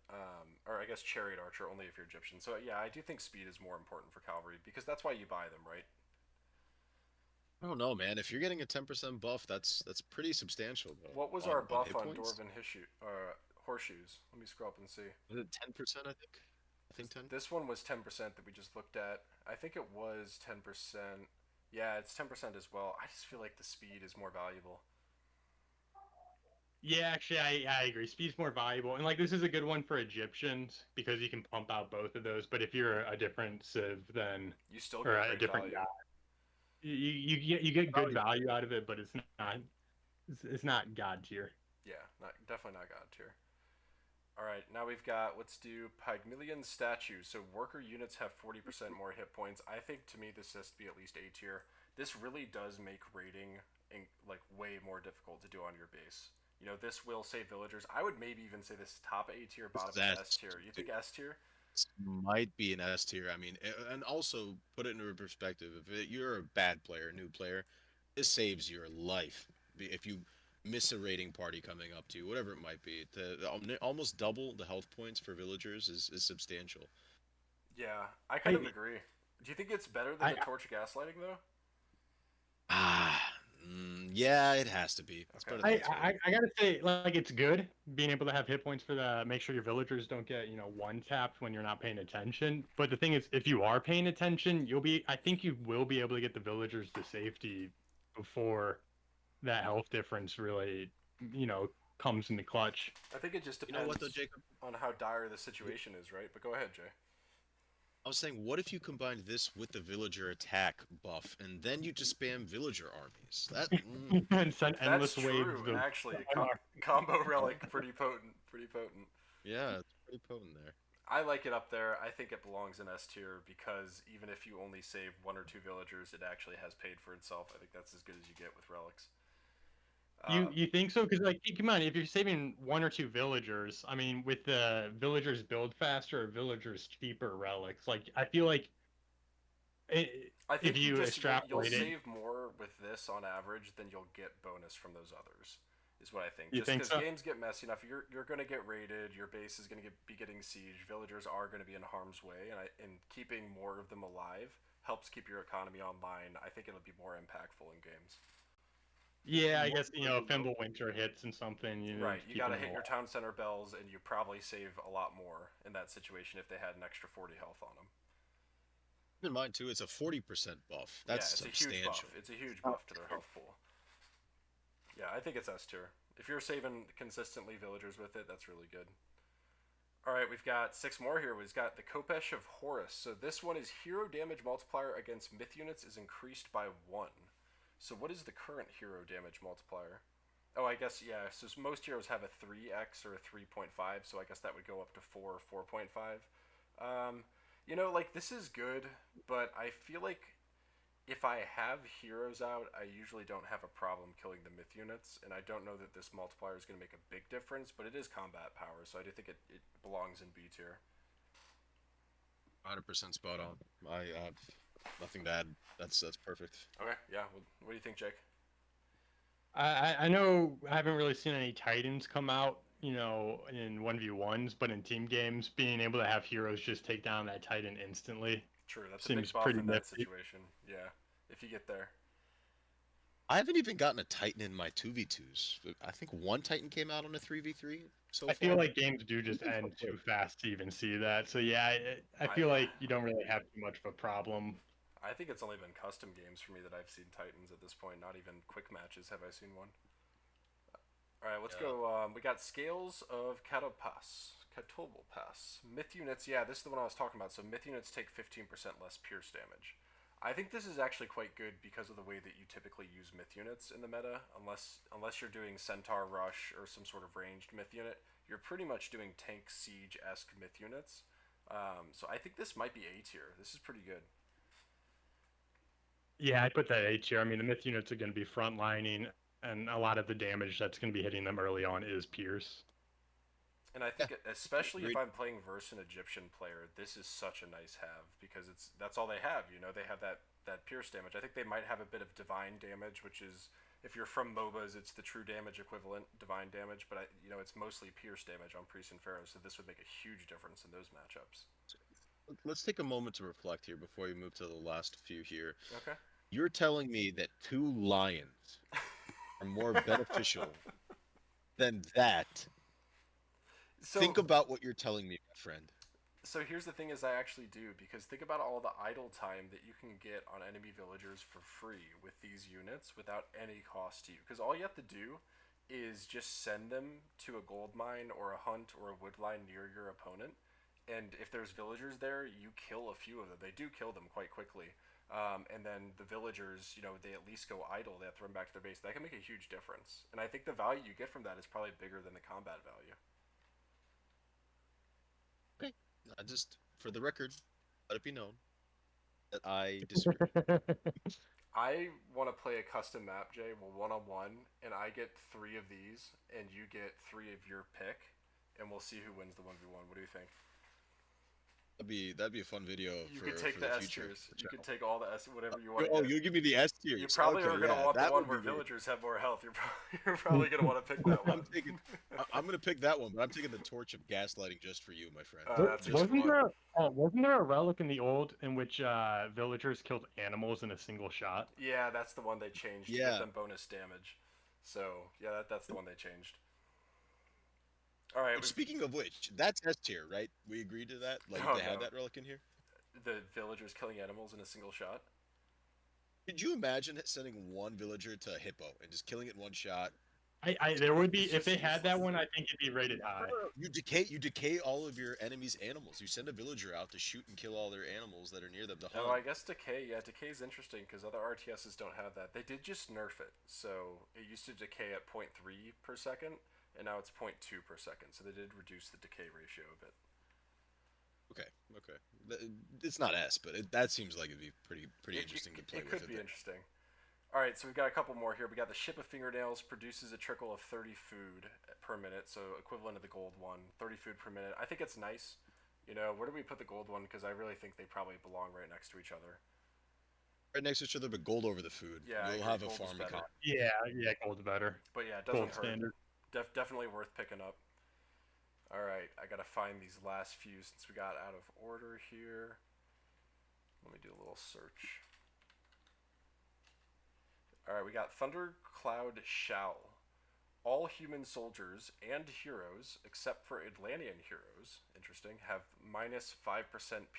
A: or I guess chariot archer only if you're Egyptian. So yeah, I do think speed is more important for cavalry because that's why you buy them, right?
B: I don't know, man. If you're getting a 10% buff, that's pretty substantial, though.
A: What was our
B: On
A: buff
B: hit
A: on
B: points.
A: Dwarven horseshoes? Let me scroll up and see.
B: Was it 10%? I think. I think 10.
A: This one was 10% that we just looked at. I think it was 10%. Yeah, it's 10% as well. I just feel like the speed is more valuable.
C: Yeah, actually, I agree. Speed's more valuable, and like this is a good one for Egyptians because you can pump out both of those. But if you're a different civ, then
A: You still
C: or
A: get
C: a
A: great
C: different guy,
A: value.
C: you get good
B: Value.
C: value out of it, but it's not god tier.
A: Yeah, definitely not god tier. All right, now we've got, let's do Pygmalion statues. So worker units have 40% more hit points. I think to me this has to be at least A tier. This really does make raiding like way more difficult to do on your base. This will save villagers. I would maybe even say this is top A tier,
B: This
A: bottom
B: is
A: is S
B: S.
A: tier. You think S tier?
B: might be an S tier. I mean, and also put it into perspective. If you're a bad player, new player, this saves your life. If you miss a raiding party coming up to you, whatever it might be, almost double the health points for villagers is substantial.
A: Yeah, I kind of
C: I,
A: agree. Do you think it's better than
C: I,
A: the torch gaslighting though?
B: Ah, yeah, it has to be. It's
A: Okay.
B: better than the twig.
C: I gotta say, like, it's good being able to have hit points for the make sure your villagers don't get one tapped when you're not paying attention. But the thing is, if you are paying attention, I think you will be able to get the villagers to safety before that health difference really, you know, comes into clutch.
A: I think it just
B: You know what though,
A: depends
B: Jacob?
A: on how dire the situation is, right? But go ahead, Jay.
B: I was saying, what if you combined this with the villager attack buff, and then you just spam villager armies?
C: And send
A: That's
C: endless waves
A: true.
C: of
A: Actually, combo relic, pretty potent. Pretty potent.
B: yeah, it's pretty potent there.
A: I like it up there. I think it belongs in S tier because even if you only save one or two villagers, it actually has paid for itself. I think that's as good as you get with relics.
C: You think so? Because like, keep in mind, if you're saving one or two villagers, I mean, with the villagers build faster or villagers cheaper relics, like I feel like
A: I
C: if
A: think
C: you
A: you'll
C: extrapolate it,
A: save more with this on average than you'll get bonus from those others. Is what I think.
C: you
A: Just
C: think
A: because
C: so?
A: games get messy enough, you're going to get raided. Your base is going to be getting siege. Villagers are going to be in harm's way, and keeping more of them alive helps keep your economy online. I think it'll be more impactful in games.
C: Yeah, I guess if Winter hits and something, you need
A: Right,
C: to
A: you
C: keep
A: got to
C: them
A: hit your
C: alive.
A: town center bells, and you probably save a lot more in that situation if they had an extra 40 health on them.
B: Keep in mind too, it's a 40% buff.
A: Yeah,
B: That's
A: it's a huge buff.
B: substantial.
A: It's a huge buff to their health pool. Yeah, I think it's S tier. If you're saving consistently villagers with it, that's really good. All right, we've got six more here. We've got the Kopesh of Horus. So this one is hero damage multiplier against myth units is increased by 1. So what is the current hero damage multiplier? Oh, I guess, yeah. So most heroes have a 3x or a 3.5, so I guess that would go up to 4 or 4.5. Like, this is good, but I feel like if I have heroes out, I usually don't have a problem killing the myth units, and I don't know that this multiplier is going to make a big difference, but it is combat power, so I do think it belongs in B tier.
B: 100% spot on. I have nothing to add. That's perfect.
A: Okay, yeah. Well, what do you think, Jake?
C: I know I haven't really seen any Titans come out, in 1v1s, but in team games, being able to have heroes just take down that Titan instantly
A: True, that's a big
C: seems
A: buff
C: pretty
A: in that
C: nifty.
A: situation. Yeah, if you get there.
B: I haven't even gotten a Titan in my 2v2s. I think one Titan came out on a 3v3 so
C: I feel
B: far.
C: like games do just end too fast to even see that. So yeah, I
A: I
C: feel like you don't really have too much of a problem.
A: I think it's only been custom games for me that I've seen Titans at this point. Not even quick matches have I seen one. All right, let's
B: Yeah.
A: go. We got Scales of Catobal Pass. Myth units, yeah, this is the one I was talking about. So myth units take 15% less pierce damage. I think this is actually quite good because of the way that you typically use myth units in the meta. Unless you're doing Centaur Rush or some sort of ranged myth unit, you're pretty much doing tank siege-esque myth units. So I think this might be A tier. This is pretty good.
C: Yeah, I put that A tier. I mean, the myth units are going to be frontlining, and a lot of the damage that's going to be hitting them early on is pierce.
A: And I
B: Yeah.
A: think, especially if
B: Agreed.
A: I'm playing versus an Egyptian player, this is such a nice have because that's all they have. They have that pierce damage. I think they might have a bit of divine damage, which is if you're from MOBAs, it's the true damage equivalent, divine damage. But it's mostly pierce damage on Priest and Pharaoh, so this would make a huge difference in those matchups.
B: Let's take a moment to reflect here before we move to the last few here.
A: Okay.
B: You're telling me that two lions are more beneficial than that?
A: So
B: Think about what you're telling me, my friend.
A: So here's the thing is I actually do because think about all the idle time that you can get on enemy villagers for free with these units without any cost to you. Because all you have to do is just send them to a gold mine or a hunt or a wood line near your opponent. And if there's villagers there, you kill a few of them. They do kill them quite quickly. And then the villagers, they at least go idle. They have to run back to their base. That can make a huge difference. And I think the value you get from that is probably bigger than the combat value.
B: Okay. For the record, let it be known that I disagree.
A: I want to play a custom map, Jay, well, one on one, and I get 3 of these, and you get 3 of your pick, and we'll see who wins the 1v1. What do you think?
B: That'd be a fun video
A: You
B: for
A: could take
B: for
A: the
B: the
A: S
B: future.
A: tiers. You could take all the S, whatever you want to
B: Oh,
A: get.
B: you give me the S
A: You
B: tiers.
A: probably
B: Okay,
A: are gonna
B: yeah,
A: want the
B: that
A: one
B: would
A: where
B: be very.
A: villagers have more health. You're probably gonna want to pick that
B: I'm
A: one.
B: taking. I'm gonna pick that one, but I'm taking the torch of gaslighting just for you, my friend.
A: That's a
B: Just
A: good
B: for
C: Wasn't
B: you.
A: one.
C: wasn't there a relic in the old in which villagers killed animals in a single shot?
A: Yeah, that's the one they changed to give
B: Yeah.
A: them bonus damage. So yeah, that's the one they changed. All right,
B: Which, speaking of which, that's S tier, right? We agreed to that. Like, if
A: oh
B: they had
A: no,
B: that relic in here,
A: the villagers killing animals in a single shot.
B: could you imagine sending one villager to a hippo and just killing it in one shot?
C: There would
A: It's
C: be if
A: just
C: they had that
A: useless.
C: one. I think it'd be rated high.
B: You decay all of your enemy's animals. You send a villager out to shoot and kill all their animals that are near them to
A: Oh,
B: hunt.
A: I guess decay. Yeah, decay is interesting because other RTSs don't have that. They did just nerf it, so it used to decay at 0.3 per second, and now it's 0.2 per second. So they did reduce the decay ratio a bit.
B: Okay. It's not S, but that seems like it'd be pretty interesting to play
A: It
B: with
A: could
B: it.
A: be
B: There.
A: interesting. All right, so we've got a couple more here. We got the Ship of Fingernails produces a trickle of 30 food per minute, so equivalent to the gold one. 30 food per minute. I think it's nice. You know, where do we put the gold one? Because I really think they probably belong right next to each other.
B: Right next to each other, but gold over the food.
A: Yeah, I
B: You'll
A: agree.
B: have a
A: Gold is
B: farm
A: better.
B: economy.
C: Yeah, gold's better.
A: But yeah, it
C: Gold
A: doesn't hurt.
C: standard.
A: Definitely worth picking up. All right, I gotta find these last few since we got out of order here. Let me do a little search. All right, we got Thundercloud Shall. All human soldiers and heroes, except for Atlantean heroes, interesting, have minus 5%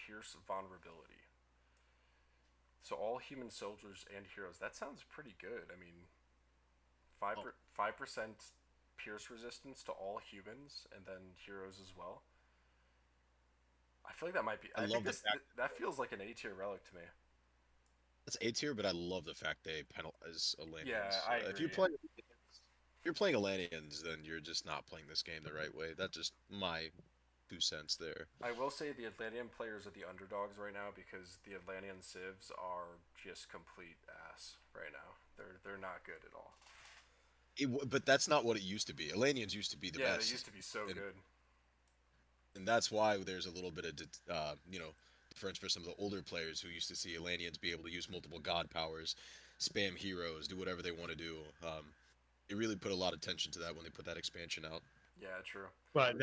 A: pierce vulnerability. So all human soldiers and heroes. That sounds pretty good. I mean, 5% pierce resistance to all humans and then heroes as well. I feel like that might be.
B: I
A: I think
B: love the fact
A: that feels like an A tier relic to me.
B: that's A tier, but I love the fact they penalize Atlanteans.
A: Yeah, I
B: If you
A: agree.
B: play, if you're playing Atlanteans, then you're just not playing this game the right way. That's just my 2 cents there.
A: I will say the Atlantean players are the underdogs right now because the Atlantean civs are just complete ass right now. They're not good at all.
B: But that's not what it used to be. Atlanteans used to be the
A: Yeah,
B: best.
A: they used to be so
B: and,
A: good.
B: and that's why there's a little bit of difference for some of the older players who used to see Atlanteans be able to use multiple god powers, spam heroes, do whatever they want to do. It really put a lot of attention to that when they put that expansion out.
A: Yeah, true.
C: But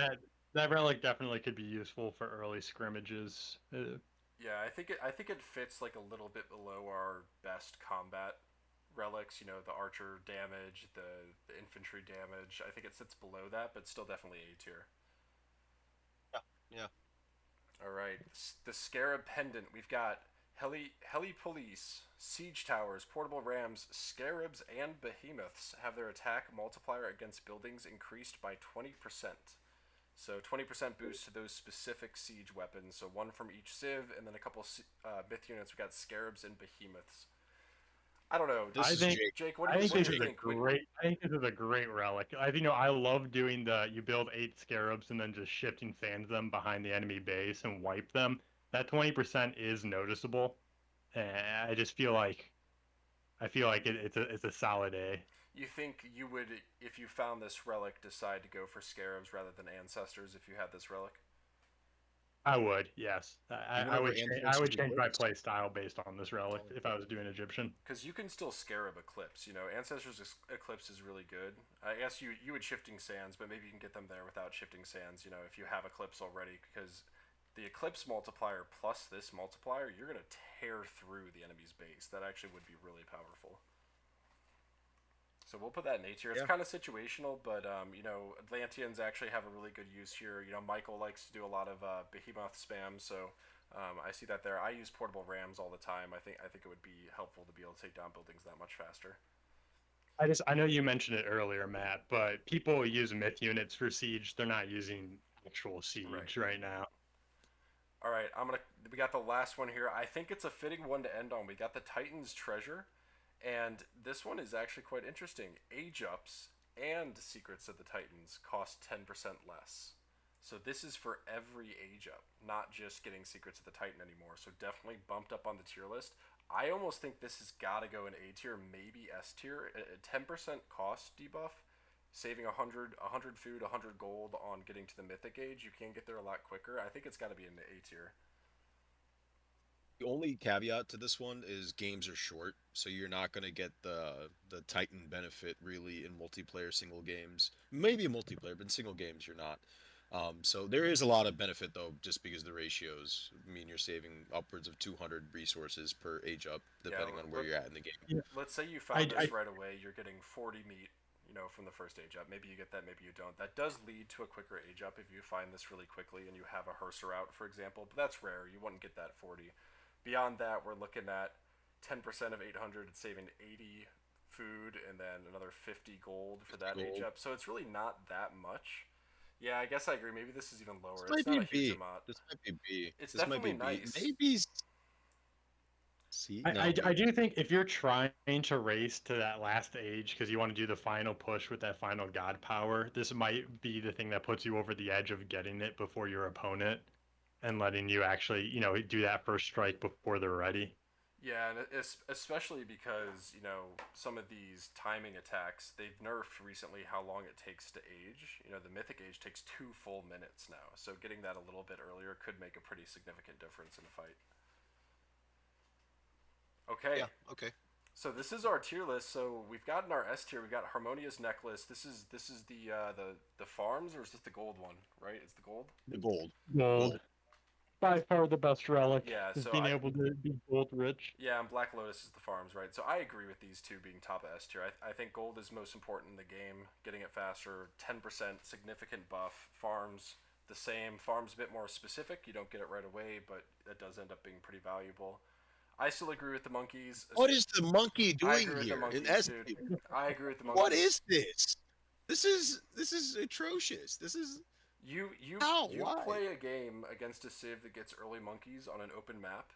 C: that relic definitely could be useful for early scrimmages.
A: Yeah, I think it fits like a little bit below our best combat relics. You know, the archer damage, the infantry damage. I think it sits below that, but still definitely A tier.
B: Yeah.
A: All right, the Scarab Pendant. We've got heli police, siege towers, portable rams, scarabs, and behemoths have their attack multiplier against buildings increased by 20%. So 20% boost to those specific siege weapons. So one from each civ, and then a couple myth units. We got scarabs and behemoths. I don't know.
B: This
C: I
B: is
C: think
B: Jake.
A: Jake, what
C: I
A: do you,
C: think
A: what
C: this
A: do
C: is
A: you
C: a
A: think?
C: great. I think this is a great relic. I love doing you build 8 scarabs and then just shifting fans them behind the enemy base and wipe them. That 20% is noticeable, and I feel like it's a solid A.
A: You think you would, if you found this relic, decide to go for scarabs rather than ancestors if you had this relic?
C: I would, yes.
B: You went over
C: I would
B: ancestors
C: change my
B: first?
C: play style based on this relic if I was doing Egyptian.
A: Because you can still scarab eclipse. You know, ancestors eclipse is really good. I guess you would shifting sands, but maybe you can get them there without shifting sands. You know, if you have eclipse already, because the eclipse multiplier plus this multiplier, you're gonna tear through the enemy's base. That actually would be really powerful. So we'll put that in A tier. It's
B: Yeah.
A: kind of situational, but you know, Atlanteans actually have a really good use here. You know, Michael likes to do a lot of behemoth spam, so I see that there. I use portable rams all the time. I think it would be helpful to be able to take down buildings that much faster.
C: I know you mentioned it earlier, Matt, but people use myth units for siege. They're not using actual
A: Right.
C: siege right now.
A: All right, we got the last one here. I think it's a fitting one to end on. We got the Titan's Treasure, and this one is actually quite interesting. Age ups and Secrets of the Titans cost 10% less. So this is for every age up, not just getting Secrets of the Titan anymore. So definitely bumped up on the tier list. I almost think this has got to go in A tier, maybe S tier. A 10% cost debuff, saving 100 food, 100 gold on getting to the mythic age. You can get there a lot quicker. I think it's got to be in the A tier.
B: The only caveat to this one is games are short, so you're not going to get the Titan benefit really in multiplayer single games. Maybe in multiplayer, but in single games you're not. So there is a lot of benefit though, just because the ratios mean you're saving upwards of 200 resources per age up,
A: Yeah,
B: depending on where you're at in the game.
C: Yeah.
A: let's say you
C: I,
A: found
C: I
A: this right away. You're getting 40 meat, from the first age up. Maybe you get that, maybe you don't. That does lead to a quicker age up if you find this really quickly and you have a Herser out, for example. But that's rare. You wouldn't get that 40. Beyond that, we're looking at 10% of 800, saving 80 food, and then another 50 gold for
B: 50
A: that age
B: gold.
A: up. So it's really not that much. Yeah, I guess I agree. Maybe this is even
B: This
A: lower. It's
B: might
A: not
B: be
A: a huge
B: B.
A: amount.
B: This might be B.
A: It's
B: This might be
A: definitely
B: B.
A: nice.
B: Maybe C. No,
C: I
B: maybe.
C: do think if you're trying to race to that last age because you want to do the final push with that final god power, this might be the thing that puts you over the edge of getting it before your opponent and letting you actually, do that first strike before they're ready.
A: Yeah, and especially because, some of these timing attacks, they've nerfed recently how long it takes to age. The mythic age takes 2 full minutes now, so getting that a little bit earlier could make a pretty significant difference in a fight. Okay,
B: Yeah. Okay.
A: so this is our tier list. So we've gotten our S tier. We've got Harmonious Necklace. This is the farms, or is this the gold one? Right, it's the gold.
B: The gold.
C: Gold.
B: Gold.
C: By far the best relic
A: Yeah,
C: is
A: so
C: being able to be gold rich.
A: yeah, and Black Lotus is the farms, right? So I agree with these two being top of S tier. I think gold is most important in the game. Getting it faster, 10% significant buff. Farms the same. Farms a bit more specific. You don't get it right away, but it does end up being pretty valuable. I still agree with the monkeys.
B: What is the monkey
A: I
B: doing
A: agree with the
B: here in
A: monkeys,
B: S
A: dude.
B: tier?
A: I agree with the
B: What
A: monkeys.
B: is this? This is atrocious. This is how?
A: You
B: Why?
A: play a game against a civ that gets early monkeys on an open map,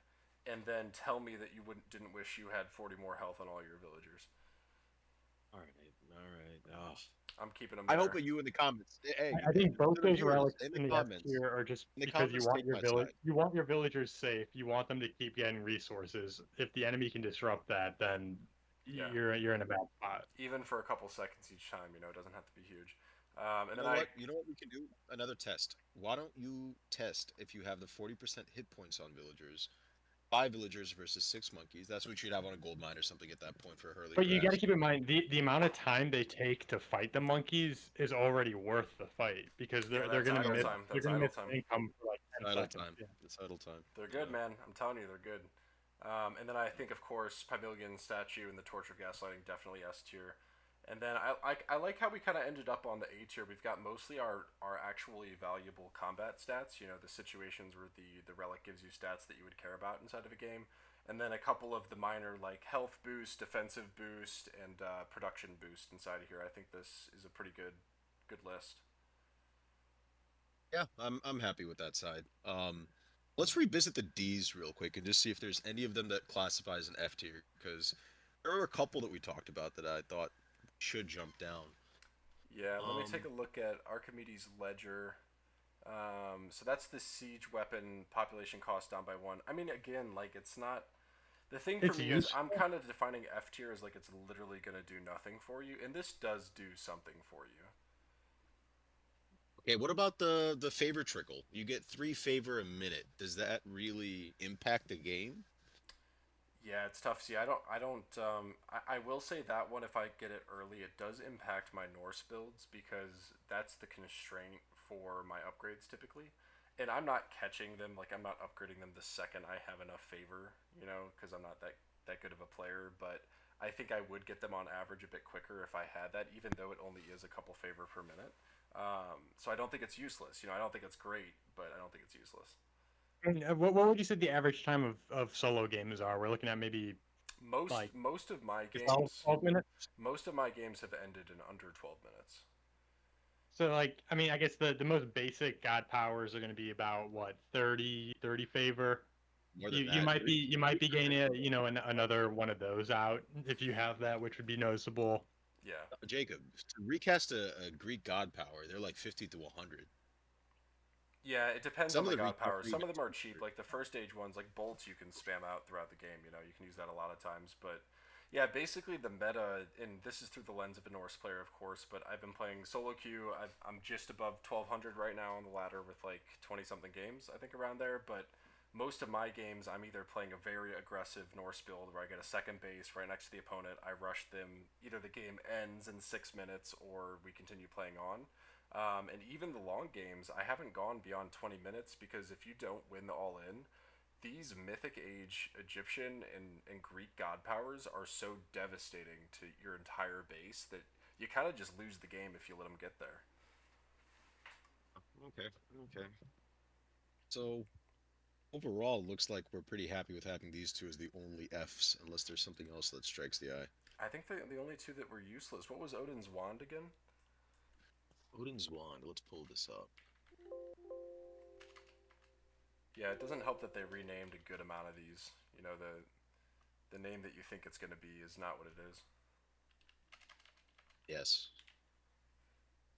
A: and then tell me that you didn't wish you had 40 more health on all your villagers.
B: All right, all right. Oh.
A: I'm keeping them
B: I
A: there.
B: hope that you in the comments. Hey,
C: I think both
B: the
C: those
B: reviewers
C: relics
B: in the
C: in the S
B: comments.
C: tier are just
B: In the
C: because you
B: comments,
C: want
B: take my side.
C: you want your villagers safe. You want them to keep getting resources. If the enemy can disrupt that, then
A: Yeah,
C: you're in a bad spot.
A: even for a couple seconds each time, it doesn't have to be huge. And
B: You
A: then
B: know what? You know what we can do? Another test. Why don't you test if you have the 40% hit points on villagers, 5 villagers versus 6 monkeys? That's what you'd have on a gold mine or something at that point for Hurley
C: But you got to
B: Grass.
C: keep in mind the amount of time they take to fight the monkeys is already worth the fight because
A: yeah,
C: they're
A: that's
C: gonna
A: idle
C: miss
A: time.
C: they're
A: That's
C: gonna
A: idle
C: miss
A: time.
C: income for like
B: It's
C: 10
B: idle
C: seconds.
B: time.
C: Yeah.
B: It's idle time.
A: They're good,
B: Yeah.
A: man. I'm telling you, they're good. And then I think, of course, Pavilion statue and the Torch of Gaslighting definitely S tier. And then I like how we kind of ended up on the A tier. We've got mostly our actually valuable combat stats. The situations where the relic gives you stats that you would care about inside of a game. And then a couple of the minor like health boost, defensive boost, and production boost inside of here. I think this is a pretty good list.
B: Yeah, I'm happy with that side. Let's revisit the D's real quick and just see if there's any of them that classifies an F tier because there were a couple that we talked about that I thought should jump down.
A: Yeah, let me take
B: Um,
A: a look at Archimedes' ledger. So that's the siege weapon population cost down by one. I mean, again, like it's not. The thing for
C: It's
A: me is I'm
C: useful.
A: kind of defining F tier as like it's literally gonna do nothing for you, and this does do something for you.
B: okay, what about the favor trickle? You get 3 favor a minute. Does that really impact the game?
A: Yeah, it's tough. See, I will say that one, if I get it early, it does impact my Norse builds because that's the constraint for my upgrades typically. And I'm not catching them, like, I'm not upgrading them the second I have enough favor, because I'm not that good of a player. But I think I would get them on average a bit quicker if I had that, even though it only is a couple favor per minute. So I don't think it's useless. I don't think it's great, but I don't think it's useless.
C: And what would you say the average time of solo games are? We're looking at maybe
A: Most
C: like
A: most of my
C: 12,
A: games
C: 12 minutes.
A: Most of my games have ended in under 12 minutes.
C: So like I mean I guess the most basic god powers are going to be about what 30 favor.
B: More than
C: You
B: that.
C: might be gaining another one of those out if you have that, which would be noticeable.
A: Yeah.
B: Jacob, to recast a Greek god power, they're like 50 to 100.
A: Yeah, it depends on
B: Some of
A: the
B: the
A: god
B: recast
A: powers. Some of them
B: remaster.
A: are cheap, like the first stage ones, like bolts you can spam out throughout the game. You can use that a lot of times. But yeah, basically the meta, and this is through the lens of a Norse player, of course, but I've been playing solo queue. I'm just above 1200 right now on the ladder with like 20 something games, I think, around there. But most of my games, I'm either playing a very aggressive Norse build where I get a second base right next to the opponent. I rush them. Either the game ends in 6 minutes or we continue playing on. And even the long games, I haven't gone beyond 20 minutes because if you don't win the all in, these Mythic Age Egyptian and Greek god powers are so devastating to your entire base that you kind of just lose the game if you let them get there.
B: Okay, okay. So overall, it looks like we're pretty happy with having these two as the only Fs, unless there's something else that strikes the eye.
A: I think the only two that were useless. What was Odin's wand again?
B: Odin's Wand. Let's pull this up.
A: Yeah, it doesn't help that they renamed a good amount of these. You know, the name that you think it's going to be is not what it is.
B: Yes.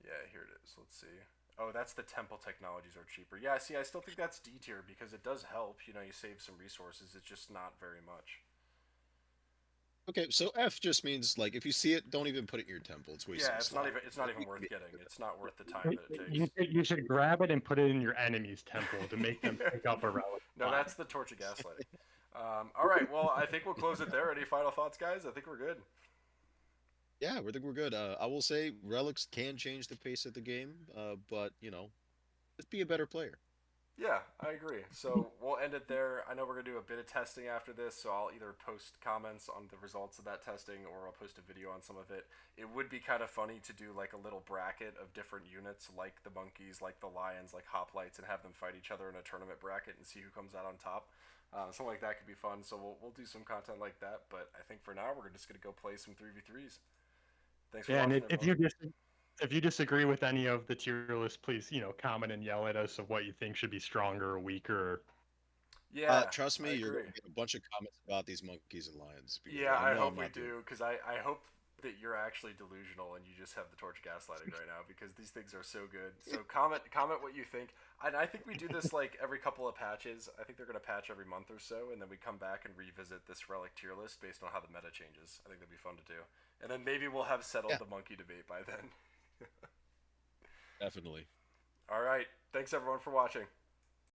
A: Yeah, here it is. Let's see. Oh, that's the temple technologies are cheaper. Yeah, see, I still think that's D tier because it does help. You know, you save some resources. It's just not very much.
B: Okay, so F just means like if you see it, don't even put it in your temple. It's wasting
A: Yeah,
B: a
A: it's
B: slot.
A: not even worth getting. It's not worth the time that it
C: You
A: takes.
C: you should grab it and put it in your enemy's temple to make them pick up a relic.
A: No, that's the torch of gaslighting. All right, well, I think we'll close it there. Any final thoughts, guys? I think we're good.
B: Yeah, we think we're good. I will say relics can change the pace of the game, but you know, just be a better player.
A: Yeah, I agree. So we'll end it there. I know we're gonna do a bit of testing after this, so I'll either post comments on the results of that testing or I'll post a video on some of it. It would be kind of funny to do like a little bracket of different units, like the monkeys, like the lions, like hoplites, and have them fight each other in a tournament bracket and see who comes out on top. Something like that could be fun. So we'll do some content like that. But I think for now we're just gonna go play some 3v3s. Thanks for
C: Yeah, and
A: watching, everyone.
C: if you disagree with any of the tier lists, please comment and yell at us of what you think should be stronger or weaker.
A: Yeah,
B: Trust me,
A: I
B: you're
A: agree.
B: gonna get a bunch of comments about these monkeys and lions because
A: Yeah,
B: I
A: I
B: know I'm
A: hope we
B: not doing.
A: do, because I hope that you're actually delusional and you just have the torch gaslighting right now because these things are so good. So comment what you think. And I think we do this like every couple of patches. I think they're gonna patch every month or so, and then we come back and revisit this relic tier list based on how the meta changes. I think that'd be fun to do. And then maybe we'll have settled
B: Yeah,
A: the monkey debate by then.
B: definitely.
A: All right. Thanks everyone for watching.